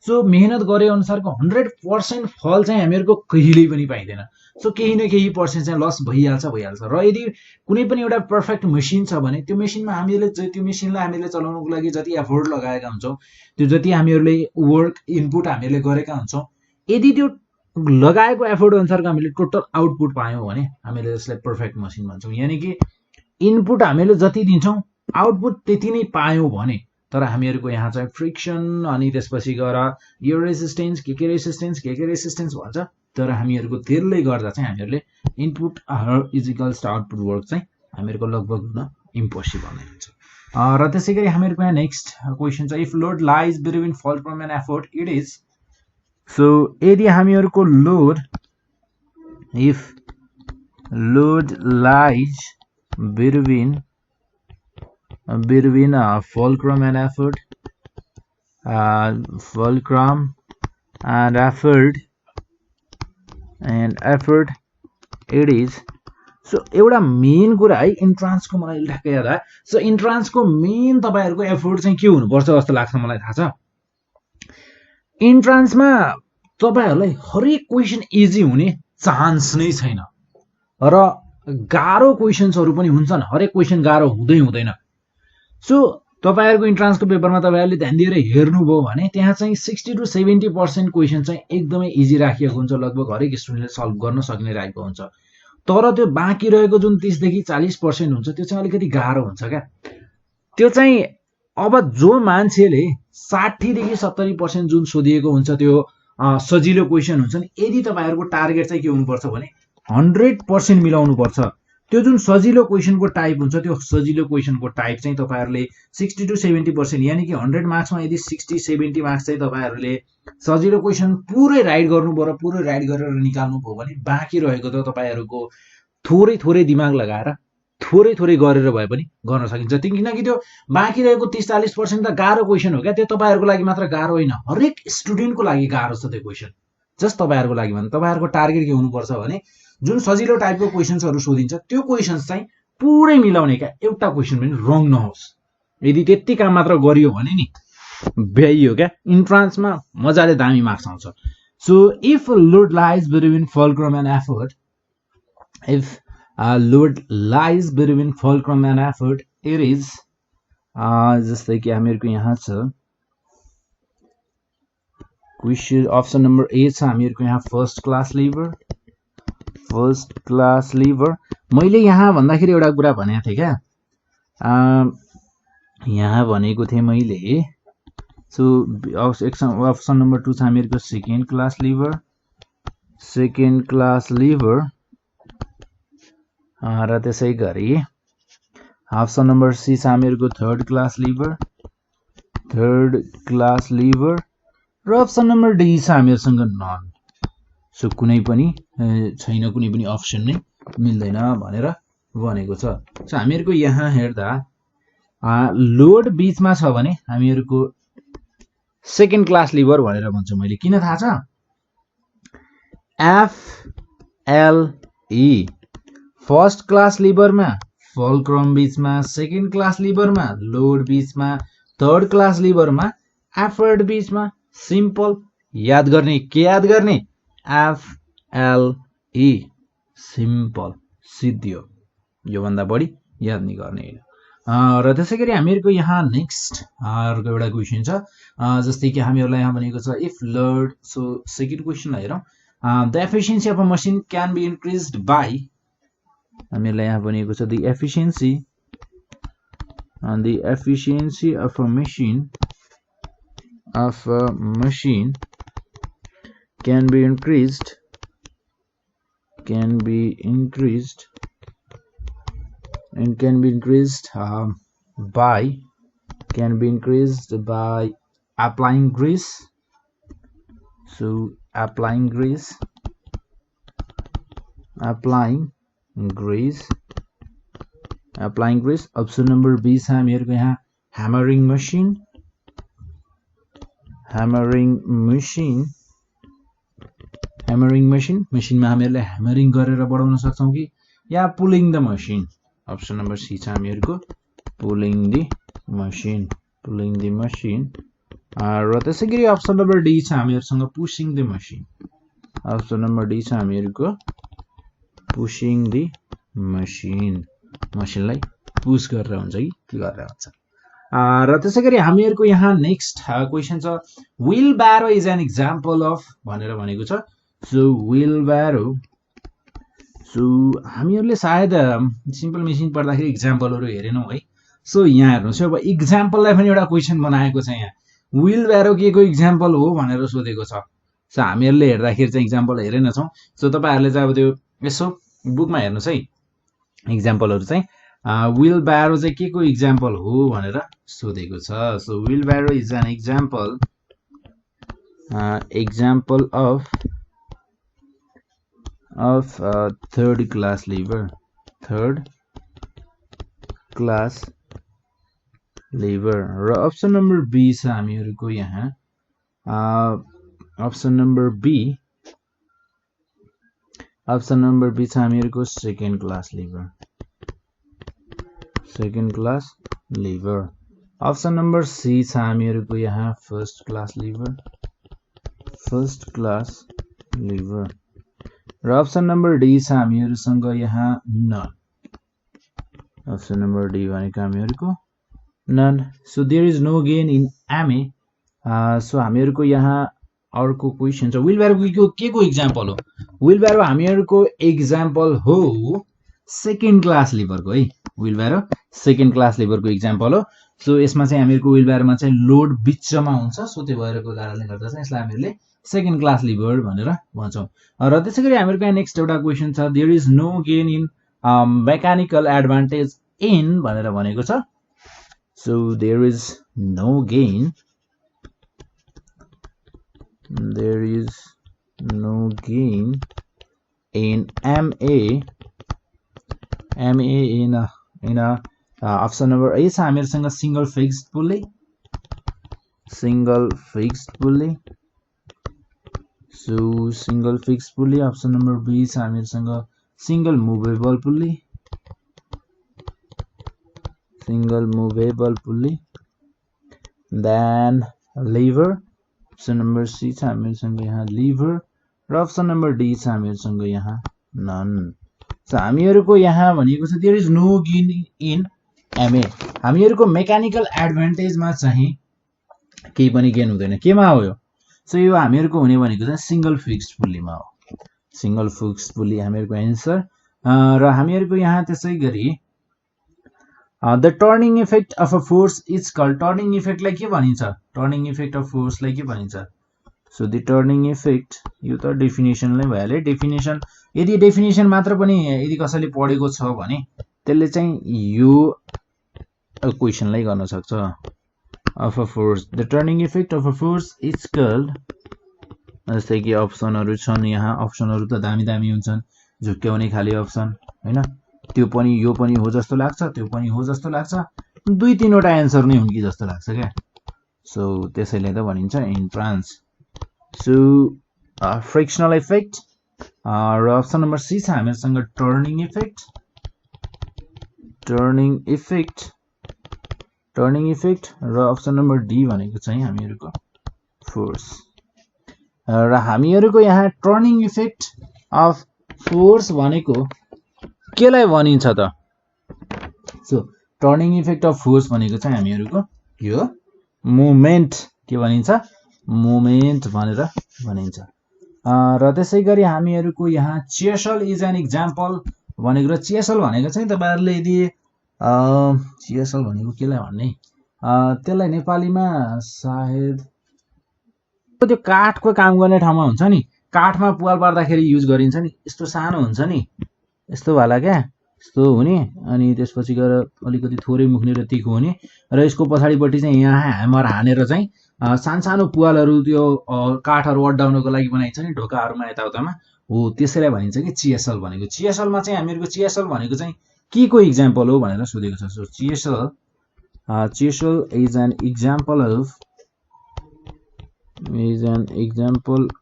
सो मेहनत गरे अनुसारको 100% फल चाहिँ हामीहरूको कहिल्यै पनि पाइँदैन. सो केही न केही पर्सेन्ट चाहिँ लस भइहाल्छ. र यदि कुनै पनि एउटा पर्फेक्ट मेसिन छ भने त्यो मेसिनमा हामीले त्यो मेसिनलाई हामीले चलाउनको लागि जति एफोर्ट लगाएका हुन्छौँ, त्यो जति हामीहरूले वर्क इनपुट हामीले गरेका हुन्छौँ, यदि त्यो लगाएको एफोर्ट अनुसारको हामीले टोटल आउटपुट पायौँ भने हामीले त्यसलाई पर्फेक्ट मेसिन भन्छौँ. यानि कि इनपुट हामीले जति दिन्छौँ आउटपुट त्यति नै पायौँ भने. तर हामीहरूको यहाँ चाहिँ फ्रिक्सन अनि त्यसपछि गएर यो रेसिस्टेन्स के रेसिस्टेन्स भन्छ. तर हामीहरूको त्यसले गर्दा चाहिँ हामीहरूले input is equals to output work चाहिँ हामीहरूको लगभग हुन इम्पोसिबल नै हुन्छ. र त्यसै गरी हामीहरूको यहाँ नेक्स्ट क्वेसन छ if load lies between fulcrum and effort it is. So यदि हामीहरूको load if load lies between fulcrum and effort, fulcrum and effort it is. So एउटा मेन कुरा है इन्ट्रान्सको मलाई ठ्याक्कै याद आयो. सो इन्ट्रान्सको मेन तपाईँहरूको एफोर्ट चाहिँ के हुनुपर्छ जस्तो लाग्छ मलाई थाहा छ. इन्ट्रान्समा तपाईँहरूलाई हरेक क्वेसन इजी हुने चान्स नै छैन र गाह्रो क्वेसन्सहरू पनि हुन्छन्. हरेक क्वेसन गाह्रो हुँदैन. सो तपाईँहरूको इन्ट्रान्सको पेपरमा तपाईँहरूले ध्यान दिएर हेर्नुभयो भने त्यहाँ चाहिँ 60 to 70% क्वेसन चाहिँ एकदमै इजी राखिएको हुन्छ. लगभग हरेक स्टुडेन्टले सल्भ गर्न सक्ने राखेको हुन्छ. तर त्यो बाँकी रहेको जुन 30 देखि 40% हुन्छ त्यो चाहिँ अलिकति गाह्रो हुन्छ क्या. त्यो चाहिँ अब जो मान्छेले 60 देखि 70% जुन सोधिएको हुन्छ त्यो सजिलो क्वेसन हुन्छ नि, यदि तपाईँहरूको टार्गेट चाहिँ के हुनुपर्छ भने 100% मिलाउनु पर्छ. त्यो जुन सजिलो क्वेसनको टाइप हुन्छ त्यो सजिलो क्वेसनको टाइप चाहिँ तपाईँहरूले 60 to 70% यानि कि 100 मार्क्समा यदि 60-70 मार्क्स चाहिँ तपाईँहरूले सजिलो क्वेसन पुरै राइट गर्नुभयो र पुरै राइट गरेर निकाल्नुभयो भने बाँकी रहेको त तपाईँहरूको थोरै दिमाग लगाएर थोरै गरेर भए पनि गर्न सकिन्छ. किनकि त्यो बाँकी रहेको 30-40% त गाह्रो क्वेसन हो क्या. त्यो तपाईँहरूको लागि मात्र गाह्रो होइन, हरेक स्टुडेन्टको लागि गाह्रो छ त्यो क्वेसन. जस्ट तपाईँहरूको लागि भने तपाईँहरूको टार्गेट के हुनुपर्छ भने जुन सजिलो टाइपको क्वेसन्सहरू सोधिन्छ त्यो क्वेसन्स चाहिँ पुरै मिलाउने क्या, एउटा क्वेसन पनि रङ नहोस्. यदि त्यति काम मात्र गरियो भने नि भ्याइयो क्या, इन्ट्रान्समा मजाले दामी मार्क्स आउँछ. So if load lies between fulcrum and effort, if load lies between fulcrum and effort it is जस्तै कि हामीहरूको यहाँ छ क्वेसन अप्सन नम्बर ए छ हामीहरूको यहाँ फर्स्ट क्लास लिभर. मैले यहाँ भन्दाखेरि एउटा कुरा भनेको थिएँ क्या, यहाँ भनेको थिएँ मैले. सो अप्सन नम्बर 2 छ हामीहरूको सेकेन्ड क्लास लिभर र त्यसै गरी अप्सन नम्बर सी छ हामीहरूको थर्ड क्लास लिभर र अप्सन नम्बर डी छ हामीहरूसँग नन. सो कुनै पनि छैन, कुनै पनि अप्सन नै मिल्दैन भनेर भनेको छ. सो हामीहरूको यहाँ हेर्दा लोड बीचमा छ भने हामीहरूको सेकेन्ड क्लास लिभर भनेर भन्छु मैले. किन थाहा छ? FLE फर्स्ट क्लास लिभरमा फल्क्रम बीचमा, सेकेन्ड क्लास लिभरमा लोड बीचमा, थर्ड क्लास लिभरमा एफोर्ट बीचमा. सिम्पल याद गर्ने. के याद गर्ने? FLE सिम्पल सिद्धियो, योभन्दा बढी याद नै गर्ने होइन. र त्यसै गरी हामीहरूको यहाँ नेक्स्ट अर्को एउटा क्वेसन छ जस्तै कि हामीहरूलाई यहाँ भनेको छ इफ लोड. सो सेकेन्ड क्वेसनलाई हेरौँ. The efficiency of a machine can be increased by. हामीहरूलाई यहाँ भनेको छ the efficiency of a machine can be increased and can be increased by applying grease. So applying grease option number B छ हामीहरुको यहाँ हैमरिङ मशीन मशीनमा हामीहरुले हैमरिङ गरेर बढाउन सक्छौं कि या pulling the machine option number C छ हामीहरुको पुलिङ द मशीन र त्यसैगरी अप्सन नंबर डी छ हामीहरुसँग pushing the machine option number D छ हामीहरुको पुशिङ द मशीनलाई पुश गरेर हुन्छ कि गरेर हुन्छ र त्यसैगरी हामीहरुको यहाँ नेक्स्ट क्वेशन छ wheelbarrow is an example of भनेर भनेको छ सो व्हील ब्यारो सो हामीहरुले सायद सिम्पल मेसिन पढ्दाखेरि एक्जाम्पलहरु हेरेनौ है सो यहाँ हेर्नुस् अब एक्जाम्पललाई पनि एउटा क्वेशन बनाएको छ यहाँ व्हील ब्यारो के को एक्जाम्पल हो भनेर सोधेको छ सो हामीहरुले हेर्दाखेरि चाहिँ एक्जाम्पल हेरेन छौं सो तपाईहरुले चाहिँ अब त्यो यसो बुकमा हेर्नुस् है एक्जाम्पलहरु चाहिँ व्हील ब्यारो चाहिँ के को एक्जाम्पल हो भनेर सोधेको छ so wheelbarrow is an example of third class lever र अप्सन नम्बर बी छ हामीहरुको यहाँ अप्सन नम्बर बी छ हामीहरुको second class lever option number C छ हामीहरुको यहाँ फर्स्ट क्लास लिभर र अप्सन नम्बर डी छ हामीहरुसँग यहाँ नन अप्सन नम्बर डी भनेको हामीहरुको none so there is no gain in MA so हामीहरुको यहाँ अर्को क्वेशन छ व्हील ब्यारो के को एक्जाम्पल हो व्हील ब्यारो हामीहरुको एक्जाम्पल हो सेकेन्ड क्लास लिभरको है व्हील ब्यारो सेकेन्ड क्लास लिभरको एक्जाम्पल हो सो यसमा चाहिँ हामीहरुको व्हील ब्यारोमा चाहिँ लोड बिचमा हुन्छ सो त्यो भएरको कारणले गर्दा चाहिँ यसलाई हामीहरुले सेकेन्ड क्लास लिभर भनेर भन्छौं र त्यसैगरी हामीहरुको यहाँ नेक्स्ट एउटा क्वेशन छ there is no gain in mechanical advantage in भनेर भनेको छ so there is no gain in MA in a option number A छ हामीहरुसँग single fixed pulley so single fixed pulley option number B छ हामीहरुसँग single movable pulley then lever option number C छ हामीहरुसँग यहाँ लिभर र अप्सन नम्बर डी छ हामीहरुसँग यहाँ नन सो हामीहरुको यहाँ भनेको छ there is no gain in MA हामीहरुको मेकानिकल एडभान्टेजमा चाहिँ केही पनि गेन हुँदैन केमा हो यो सो यो हामीहरुको हुने भनेको चाहिँ सिंगल फिक्स्ड पुल्लीमा हो सिंगल फिक्स्ड पुल्ली हामीहरुको आन्सर र हामीहरुको यहाँ त्यसैगरी the turning effect of a force is called turning इफेक्टलाई के भनिन्छ टर्निङ इफेक्ट अफ फोर्सलाई के भनिन्छ सो द टर्निङ इफेक्ट यो त डेफिनेसनले भइहाल्यो डेफिनेसन यदि डेफिनेसन मात्र पनि यदि कसैले पढेको छ भने त्यसले चाहिँ यो क्वेशनलाई गर्न सक्छ of a force the turning effect of a force is called जस्तै कि अप्सनहरु छन् यहाँ अप्सनहरु त दामी हुन्छन् झुक्क्याउने खाली अप्सन हैन त्यो पनि यो पनि हो जस्तो लाग्छ त्यो पनि हो जस्तो लाग्छ दुई तीनवटा आन्सर नै हुन् कि जस्तो लाग्छ क्या सो त्यसैले त भनिन्छ इन्ट्रान्स सो फ्रिक्सनल इफेक्ट र अप्सन नम्बर सी छ हामीहरुसँग टर्निङ इफेक्ट र अप्सन नम्बर डी भनेको चाहिँ हामीहरुको फोर्स र हामीहरुको यहाँ टर्निङ इफेक्ट अफ फोर्स भनेको केलाई भनिन्छ त so turning effect of force भनेको चाहिँ हामीहरुको यो मोमेन्ट के भनिन्छ मोमेन्ट भनेर भनिन्छ र त्यसैगरी हामीहरुको यहाँ चेसल इज एन एक्जाम्पल भनेको र चेसल भनेको चाहिँ तपाईहरुले यदि चेसल भनेको केलाई भन्ने त्यसलाई नेपालीमा सायद त्यो काठको काम गर्ने ठाउँमा हुन्छ नि, काठमा पुवाल पार्दाखेरि युज गरिन्छ नि, यस्तो सानो हुन्छ नि, यस्तो वाला क्या, यस्तो हुने, अनि त्यसपछि गएर अलिकति थोरै मुख्ने र तिखो हुने, र यसको पछाडिपट्टि चाहिँ यहाँ ह्यामर हानेर चाहिँ सानसानो पुवालहरू त्यो काठहरू अड्डाउनको लागि बनाइन्छ नि ढोकाहरूमा यताउतामा, हो त्यसैलाई भनिन्छ कि चिएसएल भनेको। चिएसएलमा चाहिँ हामीहरूको चिएसएल भनेको चाहिँ के को इक्जाम्पल हो भनेर सोधेको छ। So chisel is an example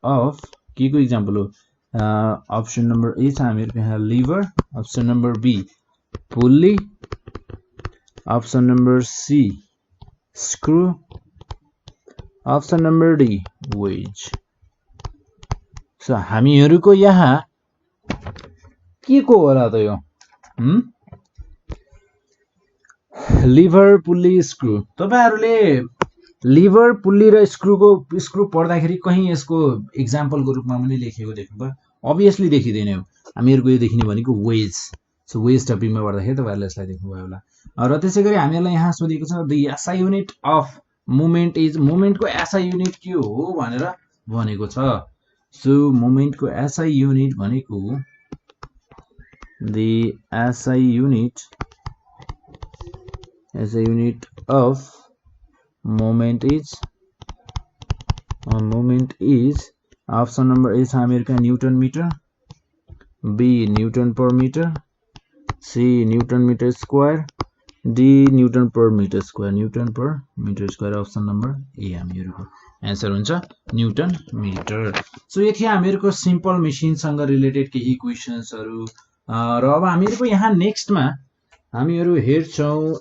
of के को इक्जाम्पल हो? अप्सन नम्बर ए छ हामीहरूको यहाँ lever, option number B pulley, option number C screw, option number D wedge. So हामीहरूको यहाँ के को होला त यो? Lever, pulley, screw. तपाईहरुले लिभर, पुल्ली र स्क्रु पढ्दाखेरि कहीं यसको इक्जाम्पलको रूपमा पनि लेखेको देख्नुभयो? अभियसली देखिदैन। हामीहरूको यो देखिने भनेको वेज। सो वेज टपिकमा पढ्दाखेरि तपाईहरुले यसलाई देख्नुभयो होला। र त्यसैगरी हामीलाई यहाँ सोधेको छ the SI unit of moment is, मोमेन्टको एसआई युनिट के हो भनेर भनेको छ। सो मोमेन्टको एसआई युनिट भनेको the SI unit of moment is option number A छ हामीहरूको newton metre, B newton per metre, C newton metre square, D newton per metre square. Option number A हामीहरूको एन्सर हुन्छ न्युटन मिटर। सो यति हामीहरूको सिम्पल मेसिनसँग रिलेटेड केही क्वेसन्सहरू। र अब हामीहरूको यहाँ नेक्स्टमा हामीहरू हेर्छौँ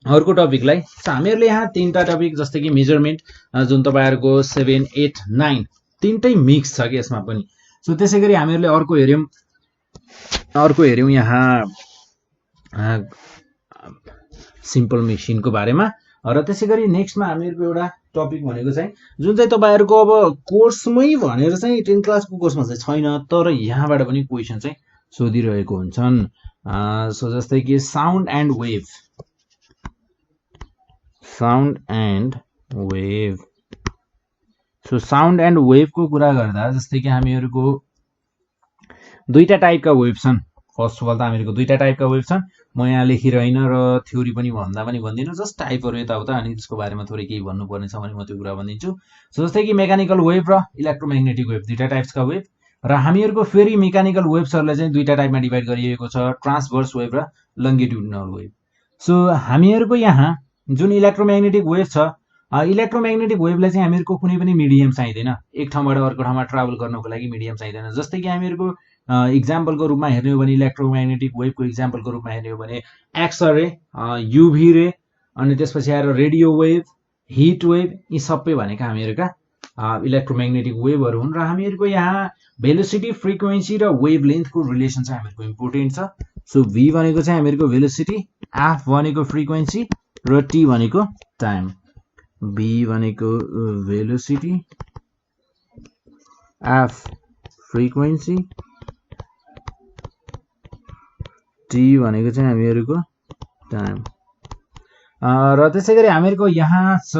अर्को टपिकलाई। हामीहरूले यहाँ तीनटा टपिक जस्तै कि मेजरमेन्ट जुन तपाईहरुको 7, 8, 9 तीनटै मिक्स छ कि यसमा पनि। सो त्यसैगरी हामीहरूले अर्को हेर्यौं यहाँ सिम्पल मेसिनको बारेमा। र त्यसैगरी नेक्स्टमा हामीहरूको एउटा टपिक भनेको चाहिँ जुन चाहिँ तपाईहरुको अब कोर्समै भनेर चाहिँ 10 क्लासको कोर्समा चाहिँ छैन, तर यहाँबाट पनि क्वेशन चाहिँ सोधिरहेको हुन्छन्। सो जस्तै कि sound and wave. So sound and वेभको कुरा गर्दा जस्तै कि हामीहरूको दुईटा टाइपका वेभ छन्। फर्स्ट अफ अल त हामीहरूको दुईटा टाइपका वेभ छन्। म यहाँ लेखिरहेन र थ्योरी पनि भन्दा पनि भन्दिनँ, जस्ट टाइपहरू यताउता, अनि त्यसको बारेमा थोरै केही भन्नुपर्ने छ भने म त्यो कुरा भनिदिन्छु। सो जस्तै कि मेकानिकल वेभ र इलेक्ट्रोम्याग्नेटिक वेभ दुईटा टाइप्सका वेभ। र हामीहरूको फेरि मेकानिकल वेभ्सहरूलाई चाहिँ दुईटा टाइपमा डिभाइड गरिएको छ, ट्रान्सभर्स वेभ र लङ्गिट्युडिनल वेभ। सो हामीहरूको यहाँ जुन इलेक्ट्रोम्याग्नेटिक वेभ छ, इलेक्ट्रोम्याग्नेटिक वेभलाई चाहिँ हामीहरूको कुनै पनि मिडियम चाहिँदैन। एक ठाउँबाट अर्को ठाउँमा ट्राभल गर्नको लागि मिडियम चाहिँदैन। जस्तै कि हामीहरूको इक्जाम्पलको रूपमा हेर्ने हो भने इलेक्ट्रोम्याग्नेटिक वेभको इक्जाम्पलको रूपमा हेर्ने हो भने एक्सरे, युभी रे, अनि त्यसपछि आएर रेडियो वेभ, हिट वेभ, यी सबै भनेका हामीहरूका इलेक्ट्रोम्याग्नेटिक वेभहरू हुन्। र हामीहरूको यहाँ भेलोसिटी, फ्रिक्वेन्सी र वेभ लेन्थको रिलेसन चाहिँ हामीहरूको इम्पोर्टेन्ट छ। सो भी भनेको चाहिँ हामीहरूको भेलोसिटी, एफ भनेको फ्रिक्वेन्सी र टी भनेको टाइम। बी भनेको भेलोसिटी, एफ फ्रिक्वेन्सी, टी भनेको चाहिँ हामीहरूको टाइम। र त्यसैगरी हामीहरूको यहाँ छ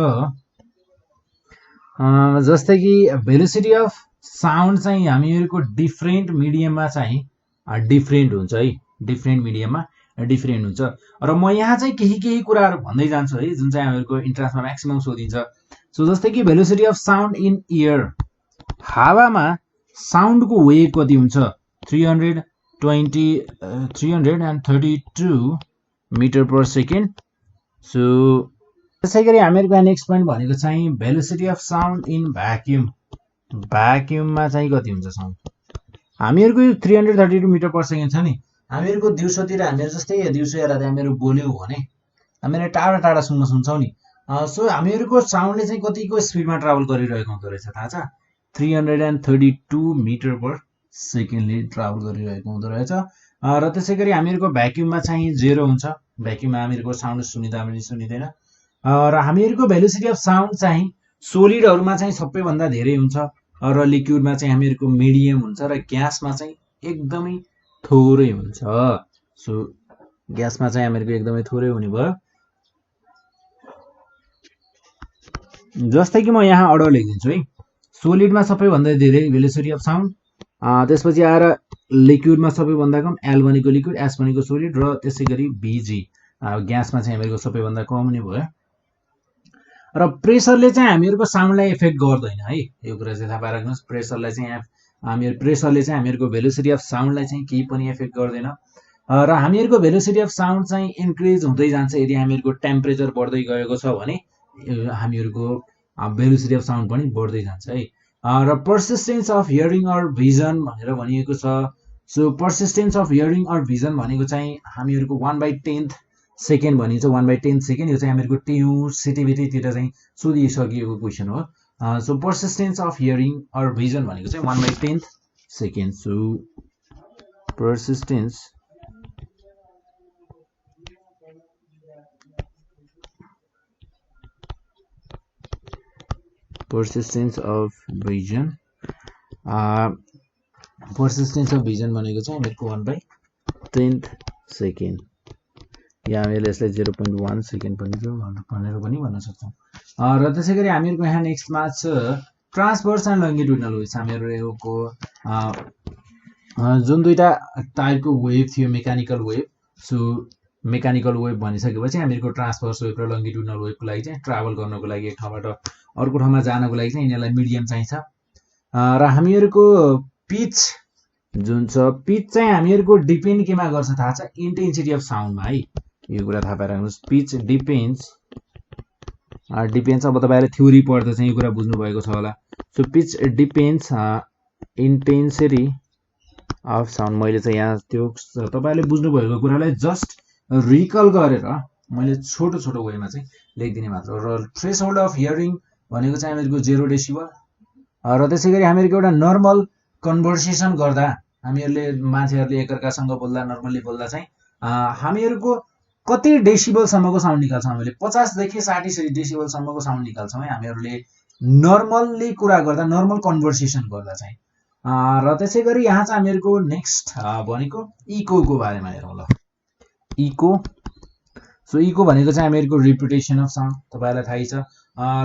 जस्तै कि भेलोसिटी अफ साउन्ड चाहिँ हामीहरूको डिफ्रेन्ट मिडियममा चाहिँ डिफ्रेन्ट हुन्छ है, डिफ्रेन्ट मिडियममा डिफ्रेन्ट हुन्छ। र म यहाँ चाहिँ केही कुराहरू भन्दै जान्छु है, जुन चाहिँ हामीहरूको इन्ट्रान्समा म्याक्सिमम सोधिन्छ। सो जस्तै कि velocity of sound in air, हावामा साउन्डको वेभ कति हुन्छ? 332 मिटर पर सेकेन्ड। सो त्यसैगरी हामीहरूको नेक्स्ट पोइन्ट भनेको चाहिँ velocity of sound in vacuum, भ्याक्युममा चाहिँ कति हुन्छ साउन्ड? हामीहरूको 332 मिटर पर सेकेन्ड छ नि। हामीहरूको दिउँसोतिर हामीहरू जस्तै दिउँसो या राति हामीहरू बोल्यौँ भने हामीहरू टाढा टाढा सुन्छौँ नि। सो हामीहरूको साउन्डले चाहिँ कतिको स्पिडमा ट्राभल गरिरहेको हुँदो रहेछ थाहा छ? 332 मिटर पर सेकेन्डले ट्राभल गरिरहेको हुँदो रहेछ। र त्यसैगरी हामीहरूको भ्याक्युममा चाहिँ 0 हुन्छ। भ्याक्युममा हामीहरूको साउन्ड सुनिँदैन। र हामीहरूको भेलोसिटी अफ साउन्ड चाहिँ सोलिडहरूमा चाहिँ सबैभन्दा धेरै हुन्छ, र लिक्विडमा चाहिँ हामीहरूको मिडियम हुन्छ, र ग्यासमा चाहिँ एकदमै थोरै हुन्छ। सो ग्यासमा चाहिँ हामीहरूको एकदमै थोरै हुने भयो। जस्तै कि म यहाँ अर्डर लेखिदिन्छु है। सोलिडमा सबैभन्दा धेरै भेलोसिटी अफ साउन्ड, त्यसपछि आएर लिक्विडमा सबैभन्दा कम, एल भनेको लिक्विड, एस भनेको सोलिड, र त्यसै गरी बिजी ग्यासमा चाहिँ हामीहरूको सबैभन्दा कम नै भयो। र प्रेसरले चाहिँ हामीहरूको साउन्डलाई इफेक्ट गर्दैन है, यो कुरा चाहिँ थाहा पाइराख्नुहोस्। प्रेसरले चाहिँ हामीहरूको भेलोसिटी अफ साउन्डलाई चाहिँ केही पनि इफेक्ट गर्दैन। र हामीहरूको भेलोसिटी अफ साउन्ड चाहिँ इन्क्रिज हुँदै जान्छ यदि हामीहरूको टेम्परेचर बढ्दै गएको छ भने हामीहरूको भेलोसिटी अफ साउन्ड पनि बढ्दै जान्छ है। र persistence of hearing or vision भनेर भनिएको छ। So persistence of hearing or vision भनेको चाहिँ हामीहरूको 1/10 सेकेन्ड भनिन्छ, 1/10 सेकेन्ड। यो चाहिँ हामीहरूको टियु सिटिभिटीतिर चाहिँ सोधिसकिएको क्वेसन हो। So persistence of hearing or vision भनेको चाहिँ 1/10 second. So persistence of vision, persistence of vision भनेको चाहिँ हामीहरूको 1/10 सेकेन्ड, या हामीले यसलाई 0.1 सेकेन्ड भनेर पनि भन्न सक्छौँ। र त्यसै गरी हामीहरूको यहाँ नेक्स्टमा छ ट्रान्सभर्स एन्ड लङ्गिट्युडनल वेभ्स। हामीहरूको जुन दुईटा टाइपको वेभ थियो, mechanical wave. So mechanical wave भनिसकेपछि हामीहरूको ट्रान्सभर्स वेभ र लङ्गिट्युडनल वेभको लागि चाहिँ ट्राभल गर्नको लागि एक ठाउँबाट अर्को ठाउँमा जानको लागि चाहिँ यिनीहरूलाई मिडियम चाहिन्छ। र हामीहरूको पिच जुन छ, पिच चाहिँ हामीहरूको डिपेन्ड केमा गर्छ थाहा छ? इन्टेन्सिटी अफ साउन्डमा है, यो कुरा थाहा पाइराख्नुहोस्। पिच डिपेन्ड्स अब तपाईँहरूले थ्योरी पढ्दा चाहिँ यो कुरा बुझ्नुभएको छ होला। So pitch depends intensity of sound. मैले चाहिँ यहाँ त्यो तपाईँहरूले बुझ्नुभएको कुरालाई जस्ट रिकल गरेर मैले छोटो छोटो वेमा चाहिँ लेखिदिने मात्र। र थ्रेसहोल्ड अफ हियरिङ भनेको चाहिँ हामीहरूको 0 डेसिबल। र त्यसै गरी हामीहरूको एउटा नर्मल कन्भर्सेसन गर्दा, हामीहरूले मान्छेहरूले एकअर्कासँग बोल्दा, नर्मल्ली बोल्दा चाहिँ हामीहरूको कति डेसिबलसम्मको साउन्ड निकाल्छौँ? हामीले 50 देखि 60 डेसिबलसम्मको साउन्ड निकाल्छौँ है हामीहरूले नर्मल्ली कुरा गर्दा, नर्मल कन्भर्सेसन गर्दा चाहिँ। र त्यसै गरी यहाँ चाहिँ हामीहरूको नेक्स्ट भनेको इकोको बारेमा हेरौँ ल। इको, सो इको भनेको चाहिँ हामीहरूको रिपिटेसन अफ साउन्ड, तपाईँलाई थाहै छ।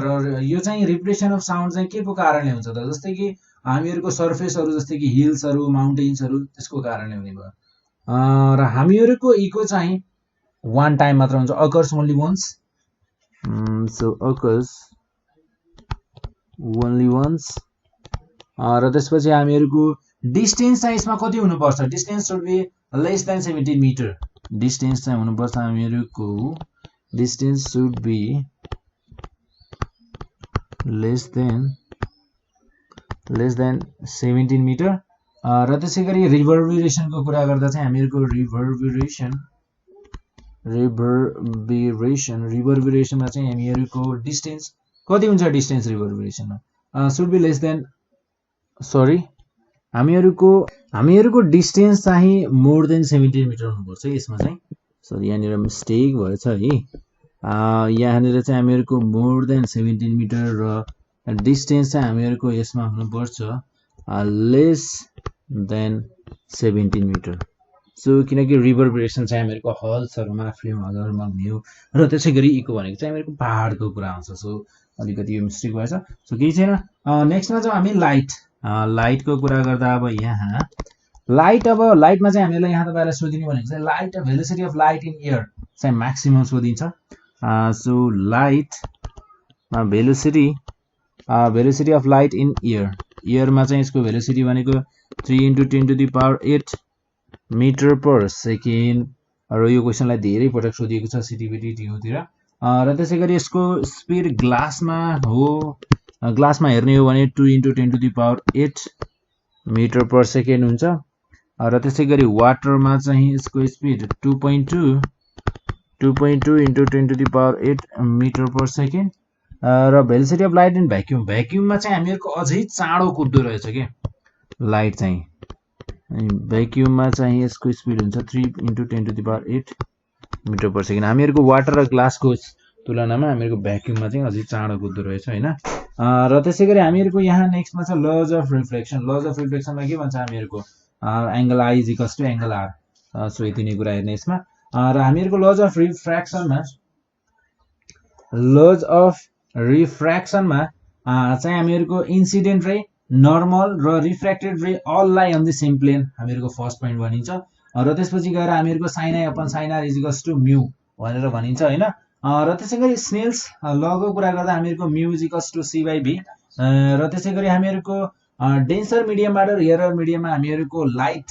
र यो चाहिँ रिपिटेसन अफ साउन्ड चाहिँ के को कारणले हुन्छ त? जस्तै कि हामीहरूको सर्फेसहरू, जस्तै कि हिल्सहरू, माउन्टेन्सहरू, त्यसको कारणले हुने भयो। र हामीहरूको इको चाहिँ वान टाइम मात्र हुन्छ, occurs only once. So occurs only once. र त्यसपछि हामीहरूको डिस्टेन्स चाहिँ यसमा कति हुनुपर्छ? Distance should be less than 17 metre. Distance चाहिँ हुनुपर्छ हामीहरूको, distance should be less than 17 metre. र त्यसै गरी रिभर्बरेसनको कुरा गर्दा चाहिँ हामीहरूको रिभर्बरेसनमा चाहिँ हामीहरूको डिस्टेन्स कति हुन्छ? डिस्टेन्स रिभर्बरेसनमा should be less than, sorry, हामीहरूको डिस्टेन्स चाहिँ मोर देन 17 मिटर हुनुपर्छ यसमा चाहिँ। सरी, यहाँनिर मिस्टेक भएछ है। यहाँनिर चाहिँ हामीहरूको मोर देन 17 मिटर र डिस्टेन्स चाहिँ हामीहरूको यसमा हुनुपर्छ लेस देन 17 मिटर। सो किनकि रिभर्बरेसन चाहिँ हामीहरूको हल्सहरूमा, फिल्म हलहरूमा हुने हो। र त्यसै गरी इको भनेको चाहिँ हामीहरूको पहाडको कुरा आउँछ। सो अलिकति यो मिस्टेक भएछ। सो केही छैन। नेक्स्टमा चाहिँ हामी लाइटको कुरा गर्दा अब यहाँ लाइटमा चाहिँ हामीलाई यहाँ तपाईँलाई सोधिने भनेको चाहिँ light, velocity of light in air चाहिँ म्याक्सिमम सोधिन्छ। सो लाइटमा भेलोसिटी अफ लाइट इन एयरमा चाहिँ यसको भेलोसिटी भनेको 3 × 10⁸ मिटर पर सेकेन्ड। र यो क्वेसनलाई धेरै पटक सोधिएको छ सिटिभिटी टियुतिर। र त्यसै गरी यसको स्पिड ग्लासमा हेर्ने हो भने 2 × 10⁸ मिटर पर सेकेन्ड हुन्छ। र त्यसै गरी वाटरमा चाहिँ यसको स्पिड 2.2 × 10⁸ मिटर पर सेकेन्ड। र भेलोसिटी अफ लाइट इन भ्याक्युममा चाहिँ हामीहरूको अझै चाँडो कुद्दो रहेछ क्या लाइट चाहिँ। भ्याक्युममा चाहिँ यसको स्पिड हुन्छ 3 × 10⁸ मिटर पर सेकेन्ड। हामीहरूको वाटर र ग्लासको तुलनामा हामीहरूको भ्याक्युममा चाहिँ अझै चाँडो कुद्दो रहेछ होइन। र त्यसै गरी हामीहरूको यहाँ नेक्स्टमा छ laws of reflection. Laws of रिफ्लेक्सनमा के भन्छ हामीहरूको? Angle I is equals to angle R. So यति नै कुरा हेर्ने यसमा। र हामीहरूको लज अफ रिफ्र्याक्सनमा चाहिँ हामीहरूको इन्सिडेन्ट रे, नर्मल र रिफ्र्याक्टेड ray all lie on the same plane हामीहरूको फर्स्ट पोइन्ट भनिन्छ। र त्यसपछि गएर हामीहरूको sine i upon sine r is equals to mu भनेर भनिन्छ हैन। र त्यसै गरी स्नेल्स लको कुरा गर्दा हामीहरूको mu is equals to C by V. र त्यसै गरी हामीहरूको डेन्सर मिडियमबाट रियरर मिडियममा हामीहरूको light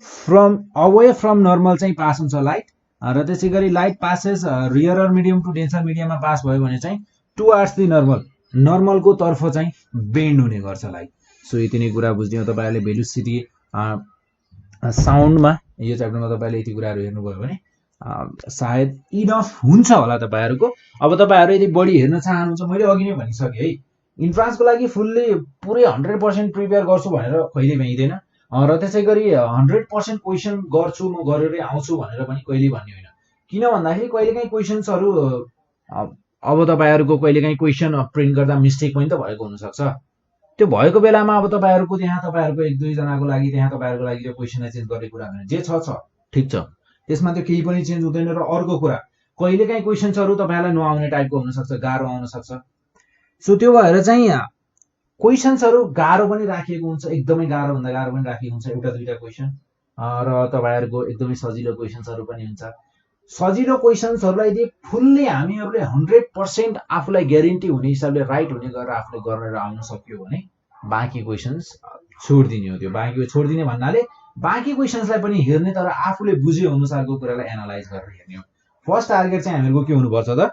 from away from normal चाहिँ पास हुन्छ लाइट। र त्यसै गरी light passes rarer medium to denser मिडियममा पास भयो भने चाहिँ टुवार्ड्स दि नर्मल, नर्मलको तर्फ चाहिँ बेन्ड हुने गर्छ लाइट। सो यति नै कुरा बुझ्दियो तपाईहरुले भेलोसिटी साउन्डमा यो च्याप्टरमा तपाईले यति कुराहरु हेर्नुभयो भने सायद इनफ हुन्छ होला तपाईहरुको। अब तपाईहरु यदि बढी हेर्न चाहनुहुन्छ, मैले अघि नै भनिसके है, इन्ट्रान्सको लागि फुल्ली पुरै 100% प्रिपेयर गर्छु भनेर कहिले भइदैन। र त्यसै गरी 100% क्वेशन गर्छु म गरेरै आउँछु भनेर पनि कहिले भन्ने होइन। किन भन्दाखेरि कहिलेकाहीँ क्वेशन्सहरु अब तपाईहरुको कहिलेकाहीँ क्वेशन प्रिन्ट गर्दा मिस्टेक पनि त भएको हुन सक्छ। त्यो भएको बेलामा अब तपाईहरुको त्यहाँ तपाईहरुको एक दुई जनाको लागि त्यहाँ तपाईहरुको लागि त्यो क्वेशनलाई चेन्ज गर्ने कुरा होइन। जे छ ठीक छ, त्यसमा त्यो केही पनि चेन्ज हुँदैन। र अर्को कुरा, कहिलेकाहीँ क्वेशन्सहरु तपाईहरुलाई नआउने टाइपको हुन सक्छ, गाह्रो आउन सक्छ। सो त्यो भएर चाहिँ क्वेशन्सहरु गाह्रो पनि राखिएको हुन्छ, एकदमै गाह्रो भन्दा गाह्रो पनि राखिएको हुन्छ एउटा दुईटा क्वेशन। र तपाईहरुको एकदमै सजिलो क्वेशन्सहरु पनि हुन्छ। सजिलो क्वेशन्सहरुलाई यदि फुल्ली हामीहरुले 100% आफुलाई ग्यारेन्टी हुने हिसाबले राइट हुने गरेर आफुले गरेर आउन सक्यो भने बाँकी क्वेशन्स छोड्दिने हो। त्यो बाँकी छोड्दिने भन्नाले बाँकी क्वेशन्सलाई पनि हेर्ने, तर आफुले बुझे अनुसारको कुरालाई एनालाइज गरेर हेर्ने हो। फर्स्ट टार्गेट चाहिँ हामीहरुको के हुनुपर्छ त?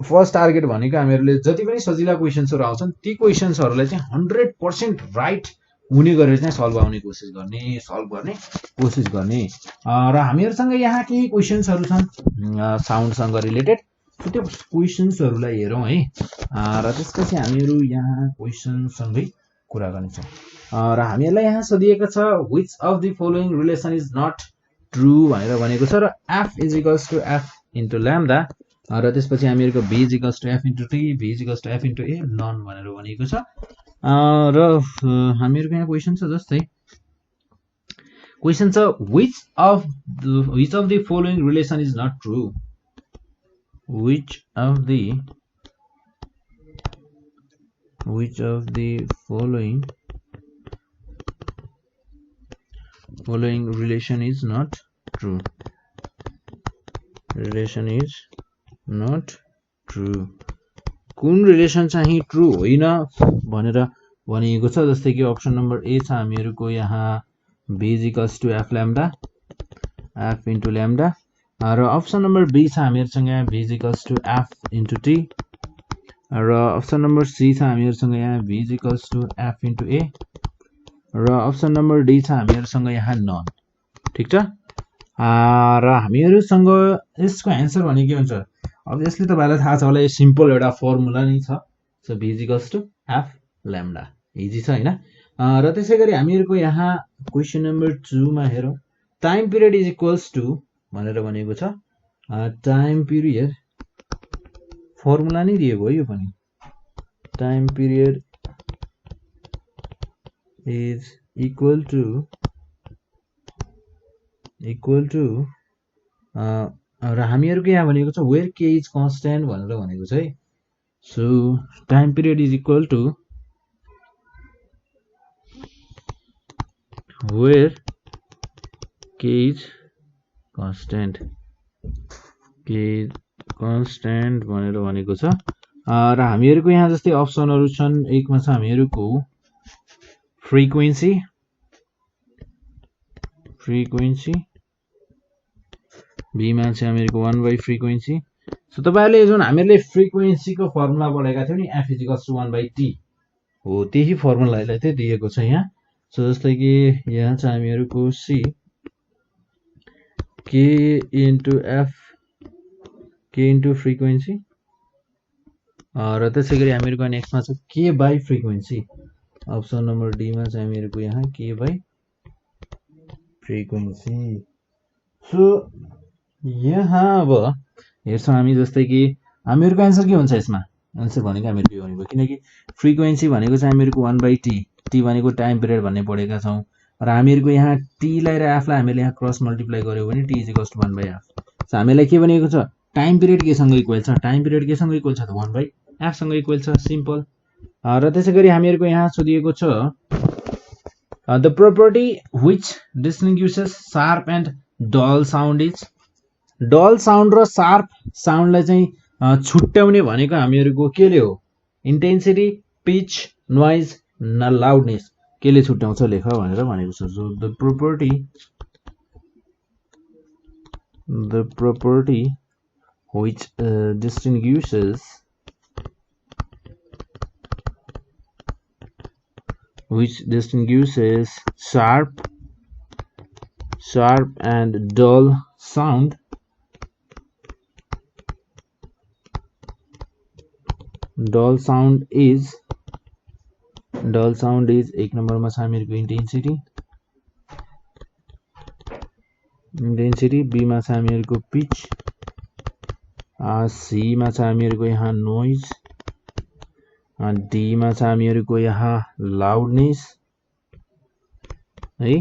फर्स्ट टार्गेट भनेको हामीहरुले जति पनि सजिला क्वेशन्सहरु आउँछन् ती क्वेशन्सहरुलाई चाहिँ 100% राइट हुने गरेर चाहिँ सल्भ गर्ने कोसिस गर्ने। र हामीहरुसँग यहाँ केही क्वेशन्सहरु छन् साउन्डसँग रिलेटेड। त्यो क्वेशन्सहरुलाई हेरौं है। र त्यसपछि हामीहरु यहाँ क्वेशनसँगै कुरा गर्नेछौं। र हामीहरुलाई यहाँ सोधिएको छ which of the following relation is not true भनेर भनेको छ। र f is equals to f into lambda. र त्यसपछि हामीहरुको b is equals to f into t, b is equals to f into a none भनेर भनेको छ। र हामीहरुको यहाँ क्वेशन छ जस्तै क्वेशन छ which of the following relation is not true? Which of the following relation is not true? Relation is not true. कुन रिलेसन चाहिँ ट्रु होइन भनेर भनिएको छ। जस्तै कि अप्सन नम्बर ए छ हामीहरुको यहाँ b is equals to f lambda, f into lambda. र अप्सन नम्बर बी छ हामीहरुसँग यहाँ b is equals to f into t। र अप्सन नम्बर सी छ हामीहरुसँग यहाँ b is equals to f into a। र अप्सन नम्बर डी छ हामीहरुसँग यहाँ नन। ठीक छ। र हामीहरुसँग यसको आन्सर भने के हुन्छ? अब यसले तपाईहरुलाई थाहा छ होला, यो सिम्पल एउटा फर्मुला नै छ। So b is equals to f lambda, easy छ हैन। र त्यसै गरी हामीहरुको यहाँ क्वेशन नम्बर 2 मा हेरौं। Time period is equals to भनेर भनेको छ। टाइम पिरियड फर्मुला नै दिएको हो यो पनि। Time period is equal to र हामीहरुको यहाँ भनेको छ वेयर के इज कन्स्ट्यान्ट भनेर भनेको छ है। So time period is equal to where k is constant भनेर भनेको छ। र हामीहरुको यहाँ जस्तै अप्सनहरु छन्। एकमा छ हामीहरुको फ्रिक्वेन्सी, बी मा चाहिँ हामीहरुको 1 / फ्रिक्वेन्सी। सो तपाईहरुले जुन हामीहरुले फ्रिक्वेन्सीको फर्मुला पढेका थियौ नि, f = 1/t हो, त्यही फर्मुलालाई चाहिँ दिएको छ यहाँ। सो जस्तै कि यहाँ चाहिँ हामीहरुको c k into f, k into frequency. र त्यसै गरी हामीहरुको नेक्स्टमा छ k / frequency. Option number D मा चाहिँ हामीहरुको यहाँ k / फ्रिक्वेन्सी। सो यहाँ अब हेर्छौं हामी जस्तै कि हामीहरुको आन्सर के हुन्छ यसमा? आन्सर भनेको हामीहरुको यो भनेको, किनकि फ्रिक्वेन्सी भनेको चाहिँ हामीहरुको 1/t, t भनेको टाइम पिरियड भन्ने पढेका छौं। र हामीहरुको यहाँ t लाई र f लाई हामीले यहाँ क्रस मल्टिप्लाई गर्यौ भने t = 1/f। सो हामीलाई के भनेको छ? टाइम पिरियड केसँग इक्वल छ? टाइम पिरियड केसँग इक्वल छ त? 1/f F सँग इक्वल छ, सिम्पल। र त्यसै गरी हामीहरुको यहाँ सोधिएको छ the property which distinguishes sharp and dull sound is, dull sound र sharp sound लाई चाहिँ छुट्याउने भनेको हामीहरुको केले हो? intensity, pitch, noise, loudness केले छुट्याउँछ लेख भनेर भनेको छ। So the property which distinguishes sharp and dull sound is एक नम्बरमा छ हामीहरुको intensity, B मा छ हामीहरुको pitch, C मा छ हामीहरुको यहाँ noise, D मा छ हामीहरुको यहाँ loudness है।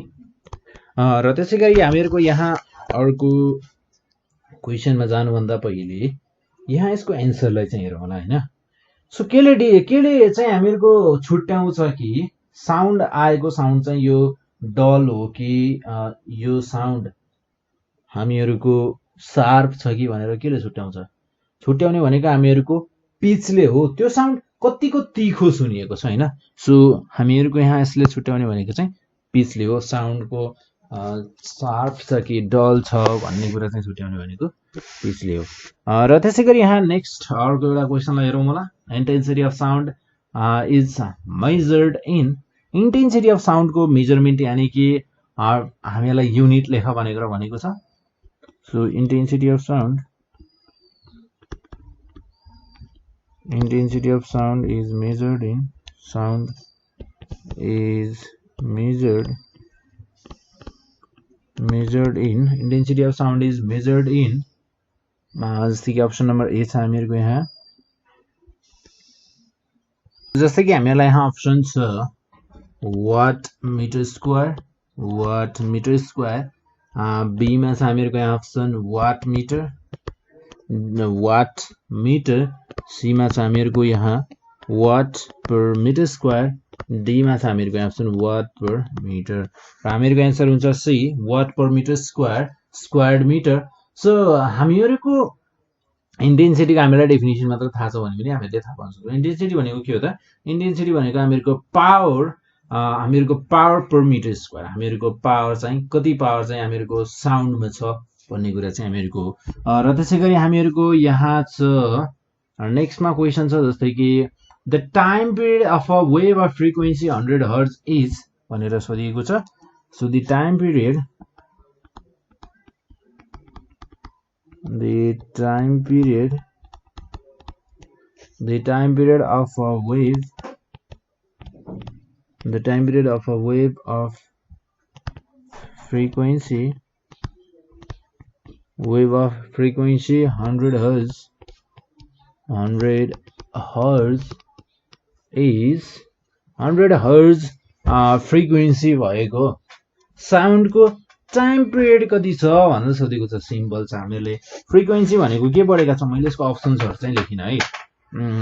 र त्यसै गरी हामीहरुको यहाँ अर्को क्वेशनमा जानुभन्दा पहिले यहाँ यसको एन्सरलाई चाहिँ हेरौँ होला हैन। सो केले चाहिँ हामीहरुको छुट्याउँछ कि साउन्ड आएको साउन्ड चाहिँ यो डल हो कि यो साउन्ड हामीहरुको शार्प छ कि भनेर केले छुट्याउँछ? छुट्याउने भनेको हामीहरुको पिचले हो, त्यो साउन्ड कतिको तीखो सुनिएको छ हैन। सो हामीहरुको यहाँ यसले छुट्याउने भनेको चाहिँ पिचले हो, साउन्डको शार्प छ कि डल छ भन्ने कुरा चाहिँ छुट्याउने भनेको पिचले हो। र त्यसै गरी यहाँ नेक्स्ट अर्को एउटा क्वेशनलाई हेरौँ होला। intensity of sound is measured in, intensity of sound को मेजरमेन्ट यानी कि हामीलाई युनिट लेख भनेर भनेको छ। So intensity of sound is measured in, intensity of sound is measured in, जस्तै कि अप्सन नम्बर ए छ हामीहरुको यहाँ। जस्तै कि हामीलाई यहाँ अप्सन छ वाट मिटर स्क्वायर, बी मा छ हामीहरुको यहाँ अप्सन वाट मिटर, सी मा छ हामीहरुको यहाँ watt per metre square, D मा छ हामीहरुको यहाँ अप्सन वाट पर मिटर। र हामीहरुको आन्सर हुन्छ C, watt per metre square, squared metre. So हामीहरुको इन्टेन्सिटी को हामीलाई डेफिनेसन मात्र थाहा छ भने पनि हामीले थाहा पाउन सक्छौं। इन्टेन्सिटी भनेको के हो त? इन्टेन्सिटी भनेको हामीहरुको पावर पर मिटर स्क्वायर, हामीहरुको पावर चाहिँ कति पावर चाहिँ हामीहरुको साउन्डमा छ भन्ने कुरा चाहिँ हामीहरुको हो। र त्यसै गरी हामीहरुको यहाँ छ नेक्स्टमा क्वेशन छ जस्तै कि the time period of a wave of frequency 100 hertz is भनेर सोधिएको छ। So the time period of a wave of frequency 100 hertz is 100 hertz frequency भएको साउन्ड को टाइम पिरियड कति छ भनेर सोधेको छ। सिम्पल छ, हामीले फ्रिक्वेन्सी भनेको के पढेका छौं, मैले यसको अप्सन्सहरु चाहिँ लेखिन है।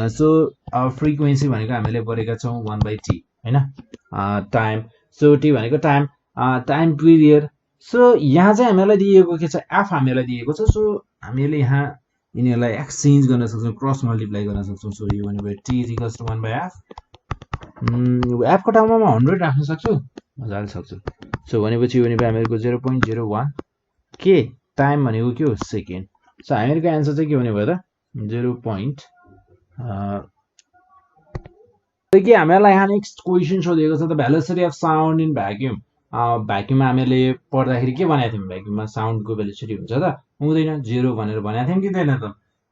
सो फ्रिक्वेन्सी भनेको हामीले पढेका छौं 1/t हैन, टाइम। सो t भनेको टाइम पिरियड। सो यहाँ चाहिँ हामीलाई दिएको के छ, f हामीलाई दिएको छ। सो हामीले यहाँ यिनीहरुलाई एक्सचेन्ज गर्न सक्छौं, क्रस मल्टिप्लाई गर्न सक्छौं। सो यो भनेको t = 1/f, f को ठाउँमा म 100 राख्न सक्छु, मजाले सक्छु। सो भनेपछि यो भनेको हामीहरुको 0.01 के टाइम भनेको के हो, सेकेन्ड। सो हामीहरुको आन्सर चाहिँ के हुने भयो त 0. कि हामीलाई यहाँ नेक्स्ट क्वेशन सोधेको छ the velocity of sound in vacuum. भ्याक्युममा हामीले पढ्दाखेरि के भनेको थियौं, भ्याक्युममा साउन्डको भेलोसिटी हुन्छ त हुँदैन, 0 भनेर भनेको थियौं कि थिएन त?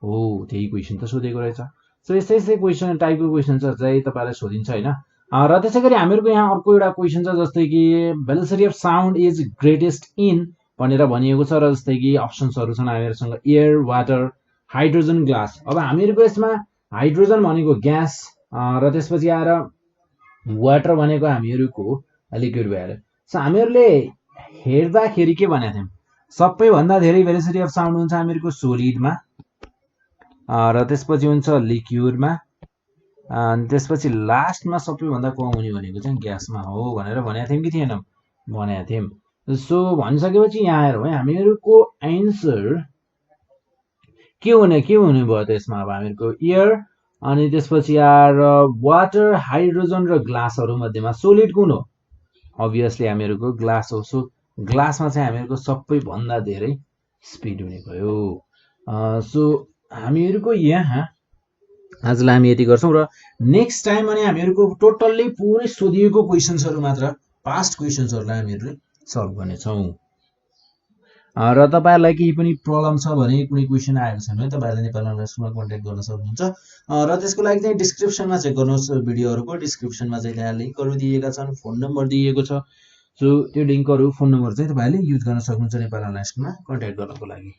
हो, त्यही क्वेशन त सोधेको रहेछ। सो यस्तै क्वेशन टाइपको क्वेशन चाहिँ तपाईलाई सोधिन्छ हैन। र त्यसै गरी हामीहरुको यहाँ अर्को एउटा क्वेशन छ जस्तै कि velocity of sound is greatest in भनेर भनिएको छ। र जस्तै कि अप्सन्सहरु छन् हामीहरुसँग एयर, वाटर, हाइड्रोजन, ग्लास। अब हामीहरुको यसमा हाइड्रोजन भनेको ग्यास र त्यसपछि आएर वाटर भनेको हामीहरुको लिक्विड भएर। सो हामीहरुले हेर्दाखेरि के भनेको थियौं, सबैभन्दा धेरै भेलोसिटी अफ साउन्ड हुन्छ हामीहरुको सोलिडमा र त्यसपछि हुन्छ लिक्विडमा अनि त्यसपछि लास्टमा सबैभन्दा कम हुने भनेको चाहिँ ग्यासमा हो भनेर भनेको थियौँ कि थिएनौँ? भनेको थियौँ। सो भनिसकेपछि यहाँ आएर है हामीहरूको एन्सर के हुने भयो त यसमा? अब हामीहरूको एयर अनि त्यसपछि आएर वाटर, हाइड्रोजन र ग्लासहरू मध्येमा सोलिड कुन हो? अभियसली हामीहरूको ग्लास हो। सो ग्लासमा चाहिँ हामीहरूको सबैभन्दा धेरै स्पिड हुने भयो। सो हामीहरूको यहाँ आजलाई हामी यति गर्छौँ र नेक्स्ट टाइम अनि हामीहरूको टोटल्ली पुरै सोधिएको क्वेसन्सहरू मात्र, पास्ट क्वेसन्सहरूलाई हामीहरूले सल्भ गर्नेछौँ। र तपाईँहरूलाई केही पनि प्रब्लम छ भने, कुनै क्वेसन आएको छ भने तपाईँहरूले नेपाल अनलाइन स्कुलमा कन्ट्याक्ट गर्न सक्नुहुन्छ। र त्यसको लागि चाहिँ डिस्क्रिप्सनमा चेक गर्नुहोस्, भिडियोहरूको डिस्क्रिप्सनमा चाहिँ त्यहाँ लिङ्कहरू दिएका छन्, फोन नम्बर दिएको छ। सो त्यो लिङ्कहरू, फोन नम्बर चाहिँ तपाईँहरूले युज गर्न सक्नुहुन्छ नेपाल अनलाइन स्कुलमा कन्ट्याक्ट गर्नको लागि।